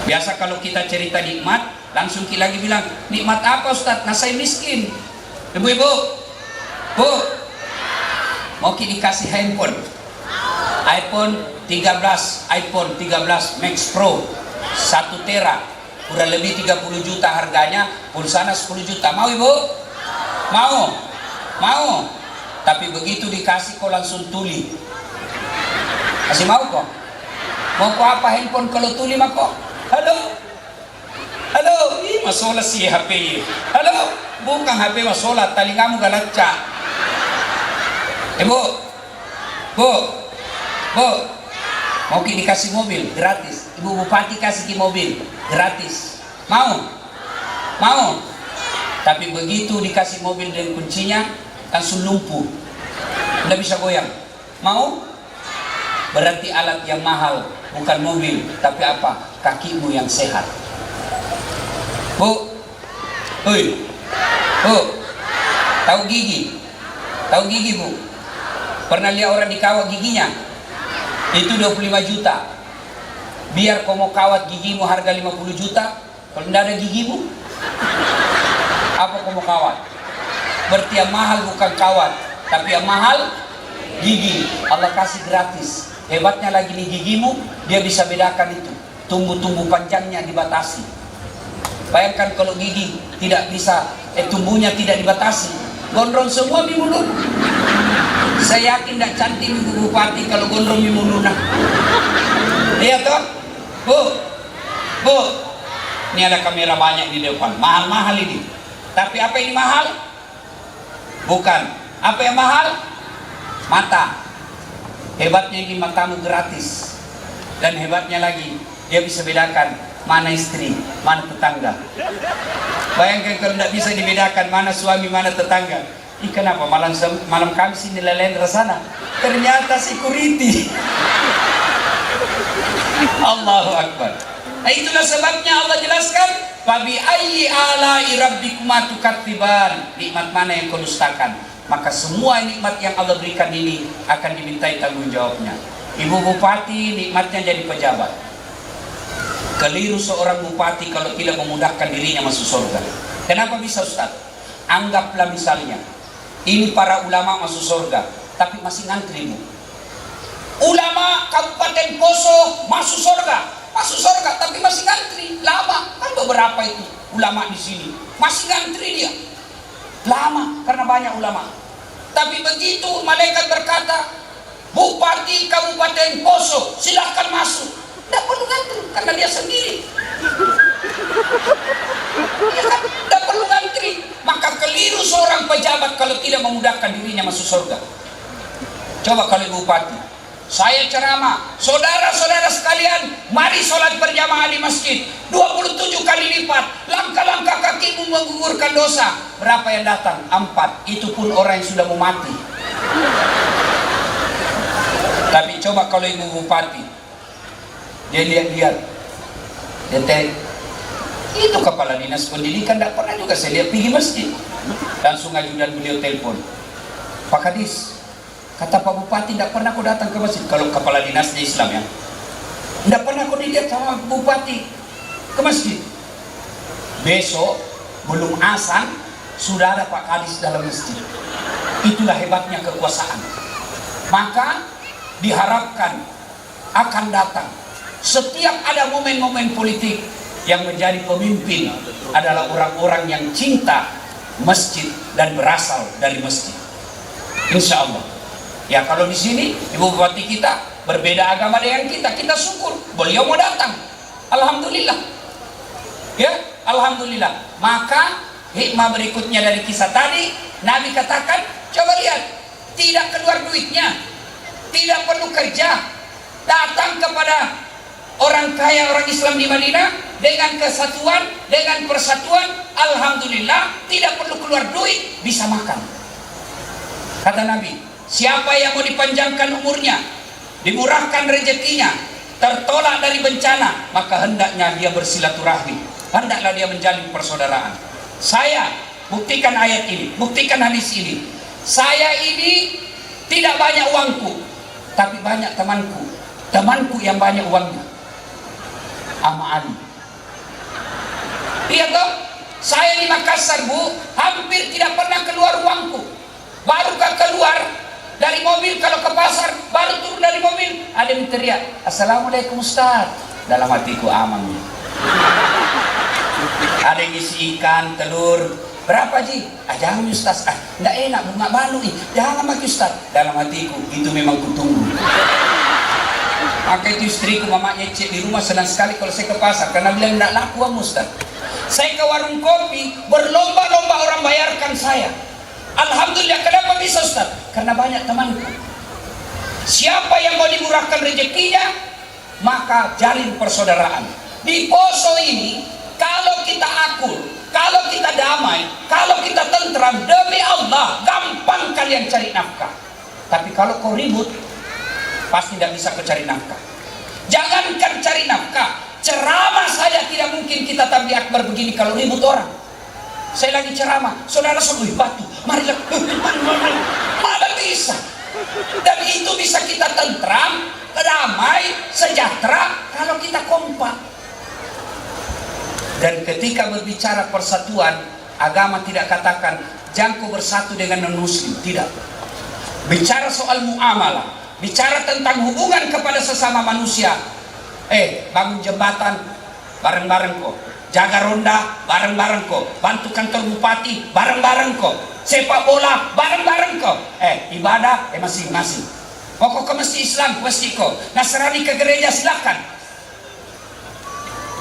Biasa kalau kita cerita nikmat, langsung kita lagi bilang, nikmat apa Ustaz? Nah saya miskin. Ibu-ibu, Bu, mau kita dikasih handphone iPhone 13 Max Pro 1 tera, udah lebih 30 juta harganya, pulsanya 10 juta. Mau ibu? Mau? Mau? Tapi begitu dikasih kok langsung tuli. Masih mau kok? Mau kok apa handphone kalau tuli mah kok? Halo? Halo? Ih, masalah si HP. Halo? Bukan HP masalah, telingamu galacak. Ibu? Bu? Bu? Mau dikasih mobil gratis, Ibu Bupati kasih ki mobil gratis, mau? Mau? Tapi begitu dikasih mobil dan kuncinya langsung lumpuh, nggak bisa goyang. Mau? Berarti alat yang mahal, bukan mobil, tapi apa? Kakimu yang sehat. Bu, oi, Bu, tahu gigi? Tahu gigi Bu? Pernah lihat orang dikawat giginya? Itu 25 juta. Biar kau mau kawat gigimu harga 50 juta, kalau tidak ada gigimu, apa kau mau kawat? Berarti yang mahal bukan kawat, tapi yang mahal gigi. Allah kasih gratis. Hebatnya lagi nih gigimu, dia bisa bedakan itu. Tumbuh-tumbuh panjangnya dibatasi. Bayangkan kalau gigi tidak bisa, tumbuhnya tidak dibatasi, gondrong semua di mulut. Saya yakin tidak cantik Ibu Bupati kalau gondrong di mulut. Lihat toh, Bu, Bu, ini ada kamera banyak di depan, mahal-mahal ini. Tapi apa ini mahal? Bukan. Apa yang mahal? Mata. Hebatnya ini matamu gratis. Dan hebatnya lagi, dia bisa bedakan mana istri, mana tetangga. Bayangkan kalau tidak bisa dibedakan mana suami, mana tetangga. Ih, kenapa malam Kamis ini lelendra sana? Ternyata security. Allahu Akbar. Nah, itulah sebabnya Allah jelaskan, fabi ayyi ala'i rabbikuma tukatsiban. Nikmat mana yang kau dustakan? Maka semua nikmat yang Allah berikan ini akan dimintai tanggung jawabnya. Ibu Bupati nikmatnya jadi pejabat. Keliru seorang bupati kalau tidak memudahkan dirinya masuk surga. Kenapa bisa Ustaz? Anggaplah misalnya ini para ulama masuk surga, tapi masih ngantri Bu. Ulama Kabupaten Poso masuk surga, tapi masih ngantri lama. Kan beberapa itu ulama di sini masih ngantri dia lama karena banyak ulama. Tapi begitu malaikat berkata, Bupati Kabupaten Poso silahkan masuk, tidak perlu ngantri karena dia sendiri. Ya kan? Tidak perlu ngantri. Maka keliru seorang pejabat kalau tidak memudahkan dirinya masuk surga. Coba kalau Ibu Bupati, saya ceramah, saudara-saudara sekalian, mari sholat berjamaah di masjid 27 kali lipat, langkah-langkah kakimu menggugurkan dosa. Berapa yang datang? 4. Itu pun orang yang sudah mau mati. Tapi coba kalau Ibu Bupati, dia lihat-lihat, itu kepala dinas pendidikan tidak pernah juga saya lihat pergi masjid. Langsung ajudan beliau telepon, Pak Kadis, kata Pak Bupati tidak pernah kau datang ke masjid. Kalau kepala dinasnya Islam ya, tidak pernah kau dilihat sama Bupati ke masjid. Besok belum azan sudah ada Pak Kadis dalam masjid. Itulah hebatnya kekuasaan. Maka diharapkan akan datang setiap ada momen-momen politik yang menjadi pemimpin adalah orang-orang yang cinta masjid dan berasal dari masjid. Insya Allah. Ya kalau di sini Ibu Bupati kita berbeda agama dengan kita syukur beliau mau datang. Alhamdulillah. Ya, alhamdulillah. Maka hikmah berikutnya dari kisah tadi, Nabi katakan, coba lihat, tidak keluar duitnya, tidak perlu kerja, datang kepada orang kaya, orang Islam di Madinah dengan kesatuan, dengan persatuan. Alhamdulillah, tidak perlu keluar duit, bisa makan. Kata Nabi, siapa yang mau dipanjangkan umurnya, dimurahkan rezekinya, tertolak dari bencana, maka hendaknya dia bersilaturahmi, hendaklah dia menjalin persaudaraan. Saya buktikan ayat ini, buktikan hadis ini. Saya ini tidak banyak uangku, tapi banyak temanku. Temanku yang banyak uangnya, Ama Ali. Iya toh? Saya di Makassar, Bu, hampir tidak pernah keluar uangku. Baru keluar dari mobil, kalau ke pasar, baru turun dari mobil, ada yang teriak, "Assalamualaikum Ustaz." Dalam hatiku aman. Ada yang isi ikan, telur, "Berapa Ji?" "Jangan Ustaz, enggak enak, bunga malu nih, jangan bagi Ustaz." Dalam hatiku, itu memang kutunggu. Maka itu istriku, mamanya cek di rumah senang sekali kalau saya ke pasar, karena bilang enggak laku Ustaz. Saya ke warung kopi, berlomba-lomba orang bayarkan saya. Alhamdulillah. Kenapa bisa Ustaz? Karena banyak temanku. Siapa yang mau dimurahkan rezekinya, maka jalin persaudaraan. Di Poso ini, kalau kita akul, kalau kita damai, kalau kita tentram, demi Allah, gampang kalian cari nafkah. Tapi kalau kau ribut, pasti tidak bisa kau cari nafkah. Jangankan cari nafkah, ceramah saja tidak mungkin kita tabligh akbar begini kalau ribut orang. Saya lagi ceramah, saudara semua batu, marilah, mana bisa. Dan itu bisa kita tentram, damai, sejahtera kalau kita kompak. Dan ketika berbicara persatuan, agama tidak katakan jangan kau bersatu dengan non-muslim, tidak. Bicara soal muamalah, bicara tentang hubungan kepada sesama manusia. Bangun jembatan bareng-bareng kok, jaga ronda bareng-bareng kok, bantu kantor bupati bareng-bareng kok, sepak bola bareng-bareng kok, ibadah masing-masing. Kok ke masjid Islam masjid kok, Nasrani ke gereja silakan.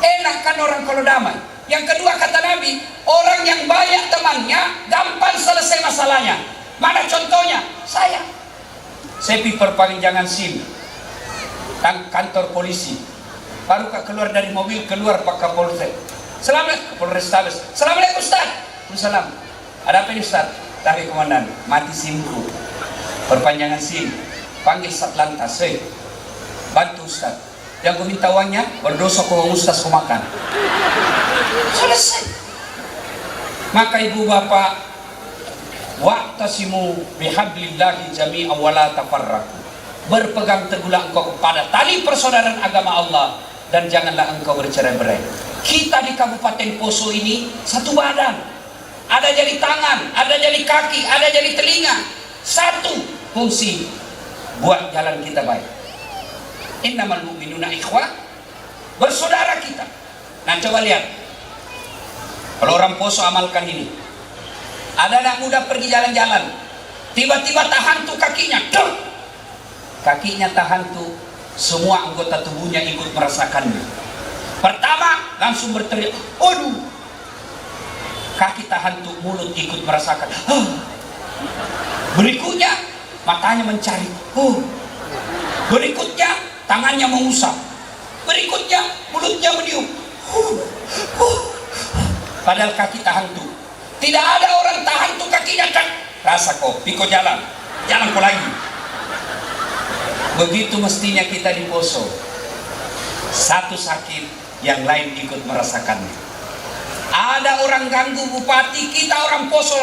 Enak kan orang kalau damai. Yang kedua kata Nabi, orang yang banyak temannya gampang selesai masalahnya. Mana contohnya? Saya pergi perpanjangan SIM kantor polisi, baru keluar dari mobil, keluar Pak Kapolsek. Assalamualaikum, Polrestabes. Assalamualaikum Ustaz. Waalaikumsalam. Ada apa ini Ustaz? Tapi komandan, mati SIMku, perpanjangan SIM. Panggil Satlantas, bantu Ustaz. Yang gue minta uangnya, berdosa kau Ustaz kau makan. Selesai. Maka ibu bapak, wa'tasimu bihablillahi jami'an wa la tafarraqu. Berpegang teguhlah engkau kepada tali persaudaraan agama Allah dan janganlah engkau bercerai-berai. Kita di Kabupaten Poso ini satu badan. Ada jadi tangan, ada jadi kaki, ada jadi telinga. Satu fungsi buat jalan kita baik. Innamal mu'minuna ikhwah, bersaudara kita. Nah coba lihat, kalau orang Poso amalkan ini. Ada anak muda pergi jalan-jalan, tiba-tiba tahan tuh kakinya, kakinya tahan tuh, semua anggota tubuhnya ikut merasakannya. Pertama langsung berteriak, aduh. Kaki tahan tuh, mulut ikut merasakan. Berikutnya matanya mencari. Berikutnya tangannya mengusap. Berikutnya mulutnya meniup. Padahal kaki tahan tuh. Tidak ada orang tahan tuh kakinya kan. Rasa kok, piko jalan kok lagi. Begitu mestinya kita di Poso. Satu sakit, yang lain ikut merasakannya. Ada orang ganggu bupati, kita orang Poso,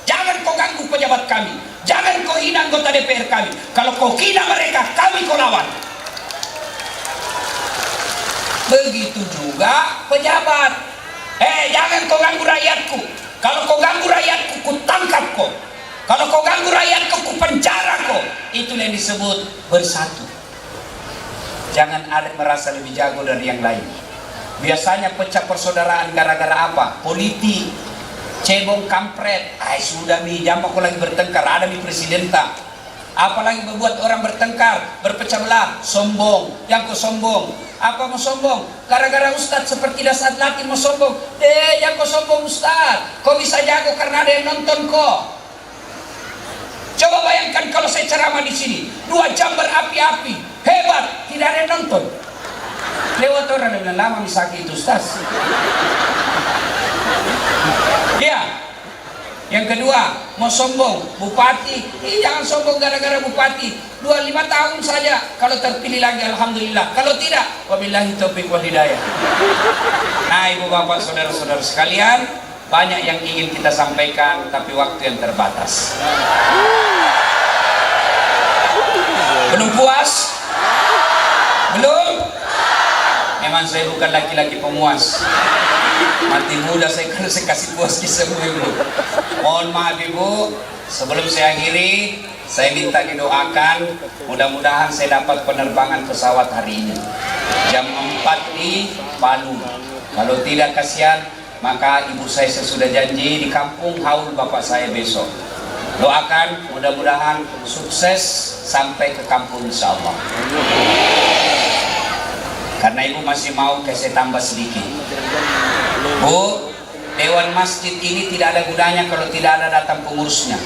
jangan kau ganggu pejabat kami, jangan kau hina anggota DPR kami. Kalau kau hina mereka, kami kau lawan. Begitu juga pejabat. Jangan kau ganggu rakyatku. Kalau kau ganggu rakyatku, ku tangkap kau. Kalau kau ganggu rakyatku, ku penjara kau. Itulah yang disebut bersatu. Jangan ada merasa lebih jago dari yang lain. Biasanya pecah persaudaraan gara-gara apa? Politik, cebong, kampret. Sudah mi, jangan kau lagi bertengkar. Ada mi presiden tak? Apalagi membuat orang bertengkar, berpecah belah, sombong. Yang kau sombong, apa mau sombong? Gara-gara Ustadz seperti dasar latih mau sombong. Yang kau sombong Ustadz, kau bisa jago karena ada yang nonton kok. Coba bayangkan kalau saya ceramah di sini 2 jam berapi-api, hebat, tidak ada yang nonton. Lewat orang yang lama misalnya itu Ustadz. Ya, Yang kedua, mau sombong, bupati, jangan sombong gara-gara bupati. 25 tahun saja, kalau terpilih lagi alhamdulillah. Kalau tidak, wabillahi taufiq wal hidayah. Nah, ibu bapak saudara-saudara sekalian, banyak yang ingin kita sampaikan, tapi waktu yang terbatas. Belum puas? Belum? Memang saya bukan laki-laki pemuas. Mati muda saya kalau saya kasih puas kisah ibu. Mohon maaf ibu, sebelum saya akhiri, saya minta didoakan, mudah-mudahan saya dapat penerbangan pesawat hari ini jam 4 di Palu. Kalau tidak kasihan, maka ibu saya sesudah janji di kampung haul bapak saya besok. Doakan mudah-mudahan sukses sampai ke kampung insyaallah. Karena ibu masih mau saya tambah sedikit. Bu, Dewan Masjid ini tidak ada gunanya kalau tidak ada datang pengurusnya.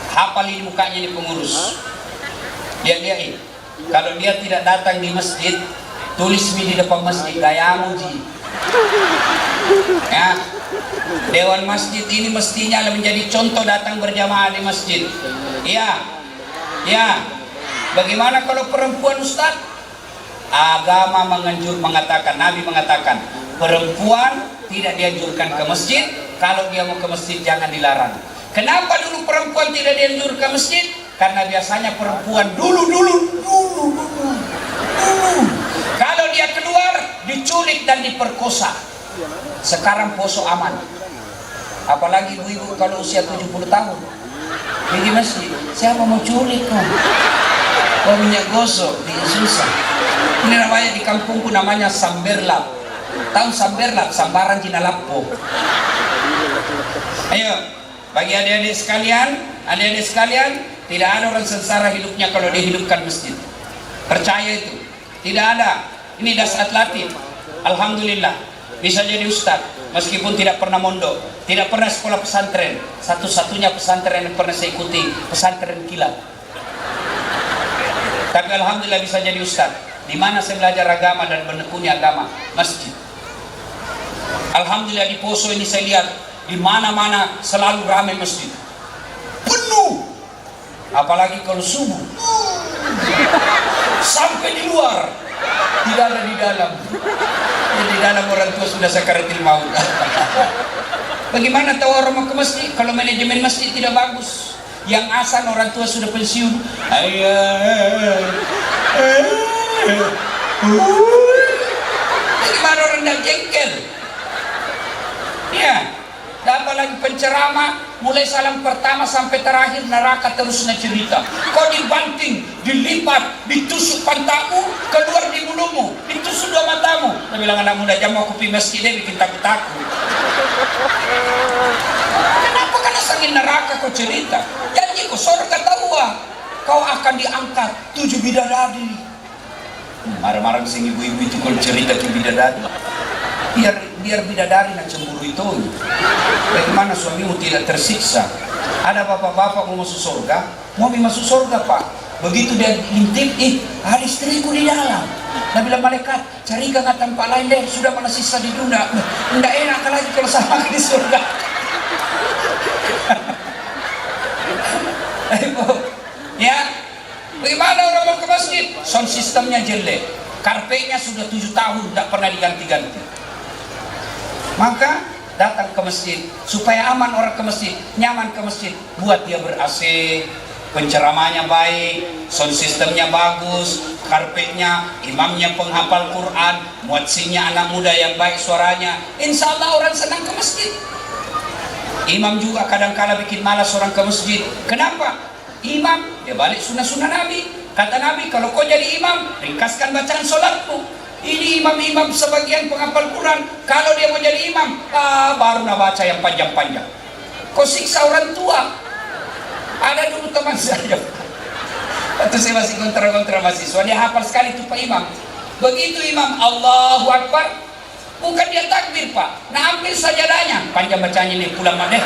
Hafal ini mukanya di pengurus. Lihat ini. Kalau dia tidak datang di masjid, tulis di depan masjid gayamu ji. Ya. Dewan Masjid ini mestinya menjadi contoh datang berjamaah di masjid. Iya. Ya. Bagaimana kalau perempuan Ustaz? Agama mengatakan, Nabi mengatakan, perempuan tidak dianjurkan ke masjid. Kalau dia mau ke masjid jangan dilarang. Kenapa dulu perempuan tidak dianjurkan ke masjid? Karena biasanya perempuan dulu kalau dia keluar diculik dan diperkosa. Sekarang poso aman. Apalagi ibu-ibu kalau usia 70 tahun pergi masjid, siapa mau culik kok? Oh, minyak gosok di susah. Ini namanya di kampungku namanya samberlap. Tahu samberlap? Sambaran Cina Lapo. Ayo, bagi adik-adik sekalian, tidak ada orang sengsara hidupnya kalau dihidupkan masjid. Percaya itu. Tidak ada. Ini dasar latif. Alhamdulillah bisa jadi ustaz meskipun tidak pernah mondok, tidak pernah sekolah pesantren. Satu-satunya pesantren yang pernah saya ikuti pesantren kilat. Tapi alhamdulillah bisa jadi ustaz. Di mana saya belajar agama dan menekuni agama? Masjid. Alhamdulillah di Poso ini saya lihat di mana-mana selalu ramai masjid. Penuh. Apalagi kalau subuh. Sampai di luar. Tidak ada di dalam. Di dalam orang tua sudah sakaratul maut. Bagaimana tahu orang mau ke masjid kalau manajemen masjid tidak bagus? Yang asan orang tua sudah pensiun. Bagaimana orang dah jengkel? Ya, dapat lagi penceramah mulai salam pertama sampai terakhir neraka terus cerita. Kau dibanting, dilipat, ditusuk pantamu, keluar di mulutmu, ditusuk dua matamu. Dia bilang anak muda jam aku pergi masjid dia bikin takut-takut. Kenapa karena sangin neraka kau cerita? Janji kau surga tahu kau akan diangkat 7 bidadari. Marah-marah sing ibu-ibu itu kalau cerita ke bidadari. Biar bidadari nak cemburu itu. Bagaimana suamimu tidak tersiksa? Ada bapak-bapak mau masuk surga, mau masuk surga pak. Begitu dia intip, ada istriku di dalam. Nah bilang malaikat, carikan tempat lain deh. Sudah mana sisa di dunia. Tidak enak lagi kalau sama di surga. Ya, bagaimana orang mau ke masjid? Sound sistemnya jelek, karpetnya sudah 7 tahun tidak pernah diganti-ganti. Maka datang ke masjid supaya aman orang ke masjid, nyaman ke masjid. Buat dia ber-AC, penceramahnya baik, sound sistemnya bagus, karpetnya, imamnya penghafal Quran, muadzzinnya anak muda yang baik suaranya. Insya Allah orang senang ke masjid. Imam juga kadang-kala bikin malas orang ke masjid. Kenapa? Imam, dia balik sunnah-sunnah Nabi. Kata Nabi, kalau kau jadi imam, ringkaskan bacaan solatmu. Ini imam-imam sebagian penghafal Quran, kalau dia mau jadi imam, baru nak baca yang panjang-panjang. Kau siksa orang tua. Ada dulu teman saya, waktu saya masih kontra-kontra mahasiswa, dia hafal sekali itu Pak Imam. Begitu imam Allahu Akbar, bukan dia takbir Pak, nah ambil sajadahnya, panjang bacanya nih, pulang mah deh.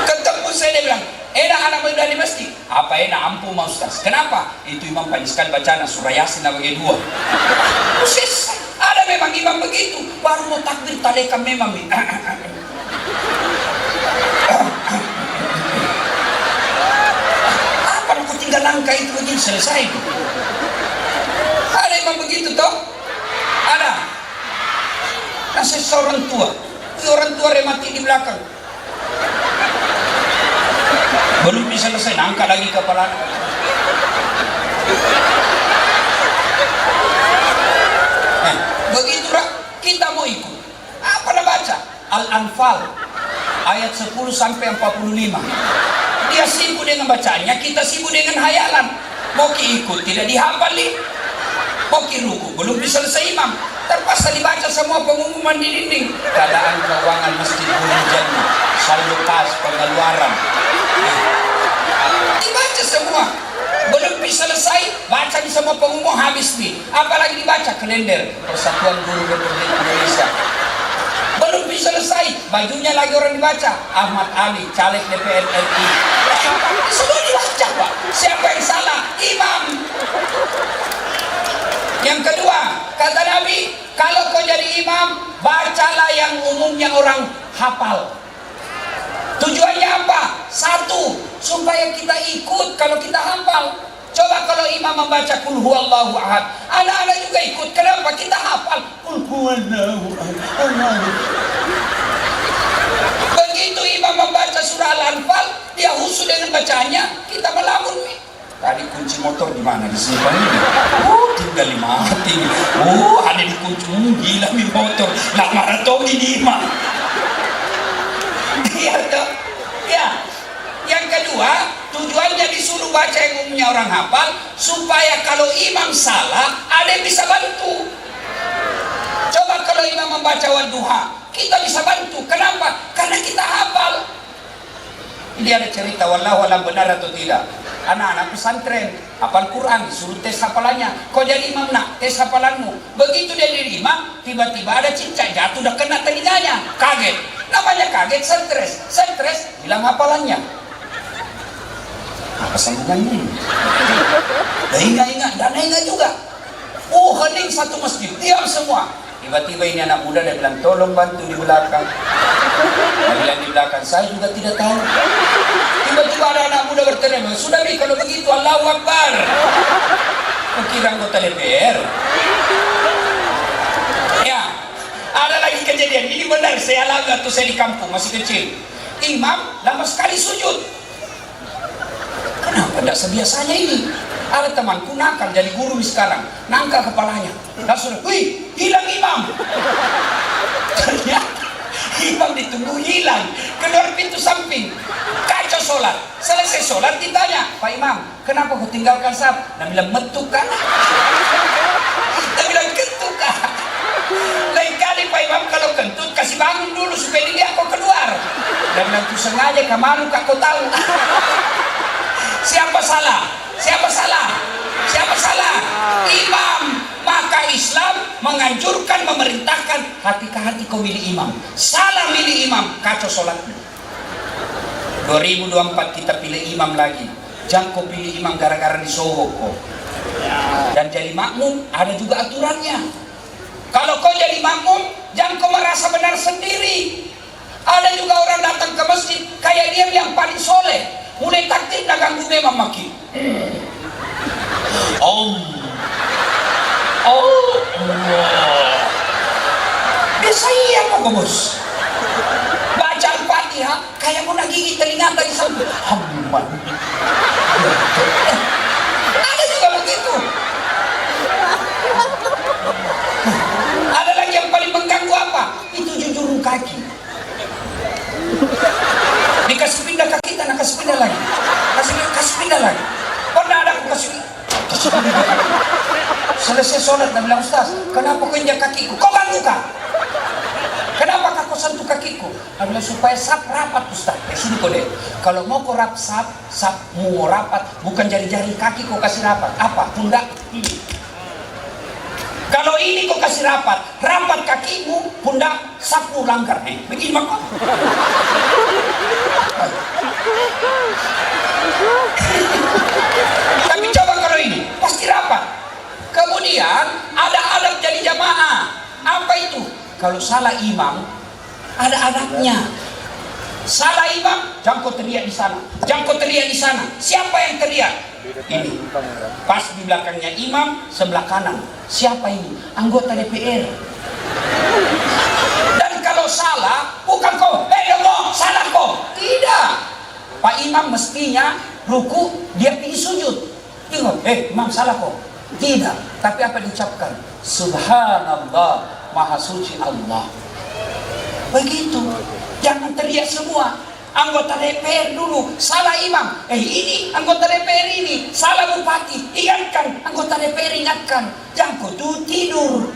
Ketemu saya, dia bilang, enak anak muda di masjid. Apa enak, ampun Mas Ustaz. Kenapa? Itu imam panjang sekali bacaan surah Yasin bagi 2. Usis, ada memang imam begitu. Baru mau takbir talekan memang. Apa aku tinggal langkah itu begini selesai. Ada memang begitu toh? Ada. Nah, seorang tua, orang tua remati di belakang. Belum bisa selesai, angkat lagi kepala. Begitulah kita mau ikut. Apa nak baca? Al-Anfal ayat 10 sampai 45. Dia sibuk dengan bacanya, kita sibuk dengan hayalan. Mau ikut tidak dihafal nih. Mau ruku belum bisa selesai imam. Terpaksa dibaca semua pengumuman di dinding. Keadaan keuangan Masjid Nurul Jannah, saldo kas, pengeluaran. Dibaca semua. Belum bisa selesai, baca di semua pengumuman habis nih. Apalagi dibaca kalender Persatuan Guru Republik Indonesia. Belum bisa selesai, bajunya lagi orang dibaca. Ahmad Ali, caleg DPR RI. Semua dibaca, Pak. Siapa yang salah? Imam. Yang kedua, kata Nabi, kalau kau jadi imam, bacalah yang umumnya orang hafal. Tujuannya apa? Satu, supaya kita ikut kalau kita hafal. Coba kalau imam membaca Qul huwallahu ahad, anak-anak juga ikut. Kenapa? Kita hafal Qul huwallahu ahad. Begitu imam membaca surah Al-Anfal, dia khusyuk dengan bacanya, kita melamun. Tadi kunci motor di mana? Di sini. Oh, tinggal dimati. Oh, ada di kunci. Gila mi motor. Nak maraton di imam. Iya toh. Ya. Yang kedua, tujuannya disuruh baca yang umumnya orang hafal supaya kalau imam salah, ada yang bisa bantu. Coba kalau imam membaca wadduha, kita bisa bantu. Kenapa? Karena kita hafal. Ini ada cerita, wallahu alam benar atau tidak. Anak-anak pesantren hafal Quran, disuruh tes hafalannya. Kau jadi imam nak, tes hafalanmu. Begitu dia jadi imam, tiba-tiba ada cincang jatuh, udah kena telinganya. Kaget. Namanya kaget, stres. Stres, bilang hafalannya. Apa sambungannya ini? Ingat, dan ingat juga. Oh, hening satu masjid, diam semua. Tiba-tiba ini anak muda dia bilang, tolong bantu di belakang. Dia bilang di belakang, saya juga tidak tahu. Tiba-tiba ada anak muda berteriak, sudah bi kalau begitu Allahu Akbar. Kira anggota DPR. Ya, ada lagi kejadian. Ini benar, saya alami waktu saya di kampung masih kecil. Imam lama sekali sujud. Kenapa tidak sebiasanya ini? Ada temanku nakal jadi guru sekarang, nangkal kepalanya. Langsung, wih, hilang imam. Ternyata imam ditunggu hilang, keluar pintu samping. Kacau sholat. Selesai sholat ditanya, Pak Imam, kenapa kau tinggalkan saf? Dia bilang, metuk kan? Dia bilang, kentut kan? Lain kali Pak Imam kalau kentut, kasih bangun dulu supaya dia kau keluar. Dia bilang, tu sengaja kamalu kau tahu. Siapa salah? Siapa salah? Siapa salah? Imam. Maka Islam menganjurkan, memerintahkan hati ke hati kau milih imam. Salah milih imam, kacau sholatnya. 2024 kita pilih imam lagi. Jangan kau pilih imam gara-gara disogok kau. Dan jadi makmum ada juga aturannya. Kalau kau jadi makmum, jangan kau merasa benar sendiri. Ada juga orang datang ke masjid kayak dia yang paling soleh. Mulai takdir dah ganggu memang maki. Oh. Biasa iya kok bos. Baca Al-Fatihah kayak mau nagigit telinga tadi sampai. Ada juga begitu. Ada lagi yang paling mengganggu apa? Itu jujur kaki. Dikasih pindah kaki tanah, kasih pindah lagi. Kasih pindah lagi. Pernah ada aku kasih pindah. Selesai sholat dan bilang, Ustaz, kenapa kau injak kakiku? Kau ganggu kah? Kenapa kau sentuh kakiku? Dia bilang, supaya sap rapat Ustaz. Sini kau deh. Kalau mau kau sapmu rapat, bukan jari-jari kaki kau kasih rapat. Apa? Pundak ini. Kalau ini kau kasih rapat kakimu, pundak sapmu langgar nih. Begini maka. Tapi coba kalau ini pasti rapat. Kemudian ada adab jadi jamaah. Apa itu? kalau salah imam ada adabnya. Salah imam, jangan kau teriak di sana, jangan kau teriak di sana. Siapa yang teriak? Ini. Pas di belakangnya imam, sebelah kanan. Siapa ini? Anggota DPR. Dan kalau salah, bukan kau, demo, salah kau. Tidak. Pak imam mestinya ruku, dia pergi sujud. Tengok, imam salah kau. Tidak. Tapi apa diucapkan? Subhanallah, maha suci Allah. Begitu. Jangan teriak semua. Anggota DPR dulu salah imam. Ini anggota DPR ini salah bupati. Ingatkan, anggota DPR ingatkan. Jangan kau tuh tidur.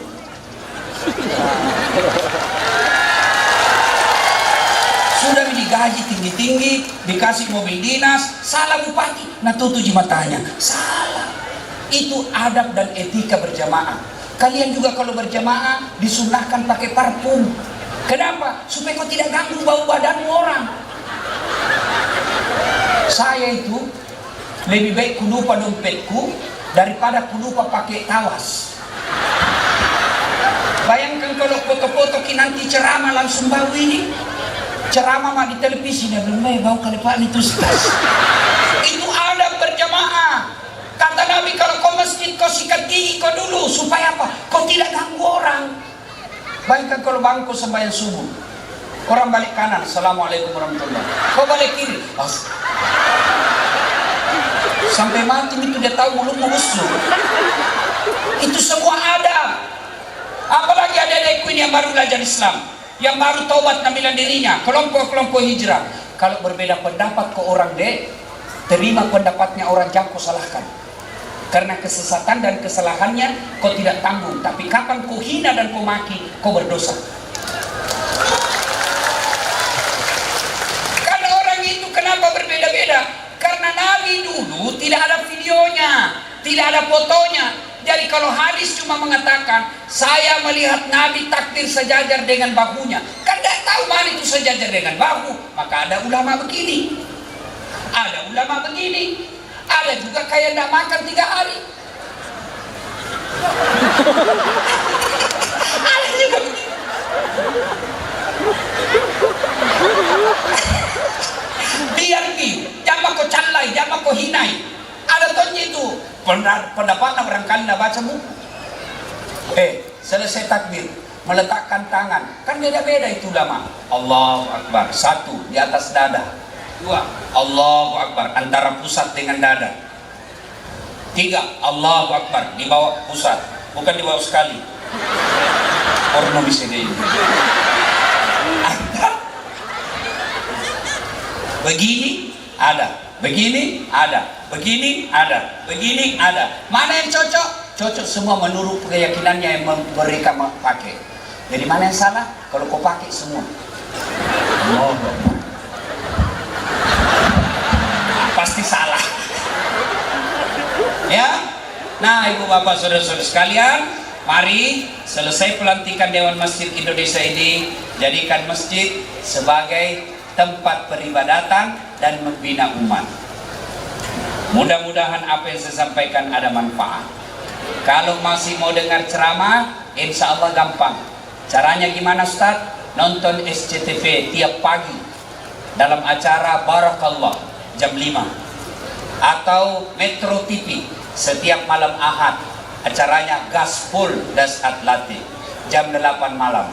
Sudah digaji tinggi-tinggi, dikasih mobil dinas, salah bupati. Nah tutup matanya. Salah. Itu adab dan etika berjamaah. Kalian juga kalau berjamaah disunahkan pakai parfum. Kenapa? Supaya kau tidak ganggu bau badanmu orang. Saya itu lebih baik ku lupa dompetku daripada ku lupa pakai tawas. Bayangkan kalau foto-foto nanti ceramah langsung bau ini. Ceramah mah di televisi dia belum bau kali Pak itu stas. Itu adab berjamaah. Kata Nabi, kalau kau masjid kau sikat gigi kau dulu supaya apa? Kau tidak ganggu orang. Bayangkan kalau bangku sembahyang subuh, orang balik kanan, assalamualaikum warahmatullahi wabarakatuh. Kau balik kiri, sampai mati itu dia tahu mulutmu busuk. Itu semua adab. Apalagi ada yang baru belajar Islam, yang baru taubat ngambilan dirinya, kelompok-kelompok hijrah. Kalau berbeda pendapat ke orang terima pendapatnya orang, jangan kau salahkan. Karena kesesatan dan kesalahannya kau tidak tanggung. Tapi kapan kau hina dan kau maki, kau berdosa. Karena orang itu kenapa berbeda-beda? Karena Nabi dulu tidak ada videonya, tidak ada fotonya. Jadi kalau hadis cuma mengatakan saya melihat Nabi takbir sejajar dengan bahunya, kan tidak tahu mana itu sejajar dengan bahu. Maka ada ulama begini, ada ulama begini, ada juga kayak tidak makan 3 hari. Ada juga begini. Biar jangan kau calai, jangan kau hinai. Ada tonnya itu pendapatnya barangkali tidak baca buku. Selesai takbir, meletakkan tangan, kan beda-beda itu ulama. Allahu Akbar, 1 di atas dada, 2 Allahu Akbar antara pusat dengan dada, 3 Allahu Akbar di bawah pusat, bukan di bawah sekali. Porno bisa ini. Begini ada, begini ada, begini ada, begini ada. Mana yang cocok? Cocok semua menurut keyakinannya yang mereka pakai. Jadi mana yang salah? Kalau kau pakai semua. Pasti salah. Ya. Nah, ibu bapak saudara-saudara sekalian, mari selesai pelantikan Dewan Masjid Indonesia ini, jadikan masjid sebagai tempat peribadatan dan membina umat. Mudah-mudahan apa yang saya sampaikan ada manfaat. Kalau masih mau dengar ceramah, insya Allah gampang. Caranya gimana Ustaz? Nonton SCTV tiap pagi dalam acara Barakallah jam 5, atau Metro TV setiap malam Ahad acaranya Gaspol Das Atlati jam 8 malam,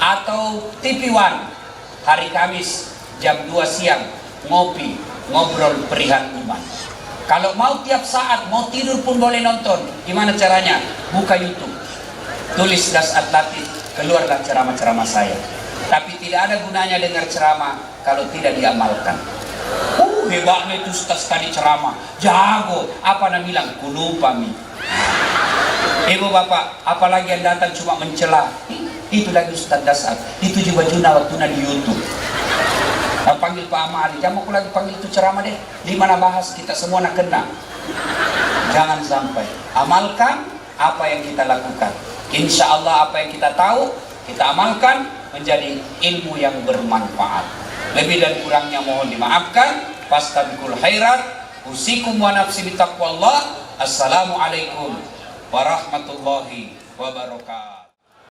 atau TV One hari Kamis jam 2 siang ngopi ngobrol perihal iman. Kalau mau tiap saat, mau tidur pun boleh nonton. Gimana caranya? Buka YouTube, tulis Das Atlati, keluarlah ceramah-ceramah saya. Tapi tidak ada gunanya dengar ceramah kalau tidak diamalkan. Hebatnya itu Ustaz tadi ceramah, jago. Apa nak bilang? Kulupa mi. Ibu bapak, apalagi yang datang cuma mencela. Itu lagi Ustaz Dasar. Itu juga bajuna waktu di YouTube. Panggil Pak Amari, jangan aku lagi panggil itu ceramah deh. Di mana bahas kita semua nak kena. Jangan sampai. Amalkan apa yang kita lakukan. Insya Allah apa yang kita tahu kita amalkan menjadi ilmu yang bermanfaat. Lebih dan kurangnya mohon dimaafkan. Fastabiqul khairat. Usikum wa nafsi bitaqwallah. Assalamualaikum warahmatullahi wabarakatuh.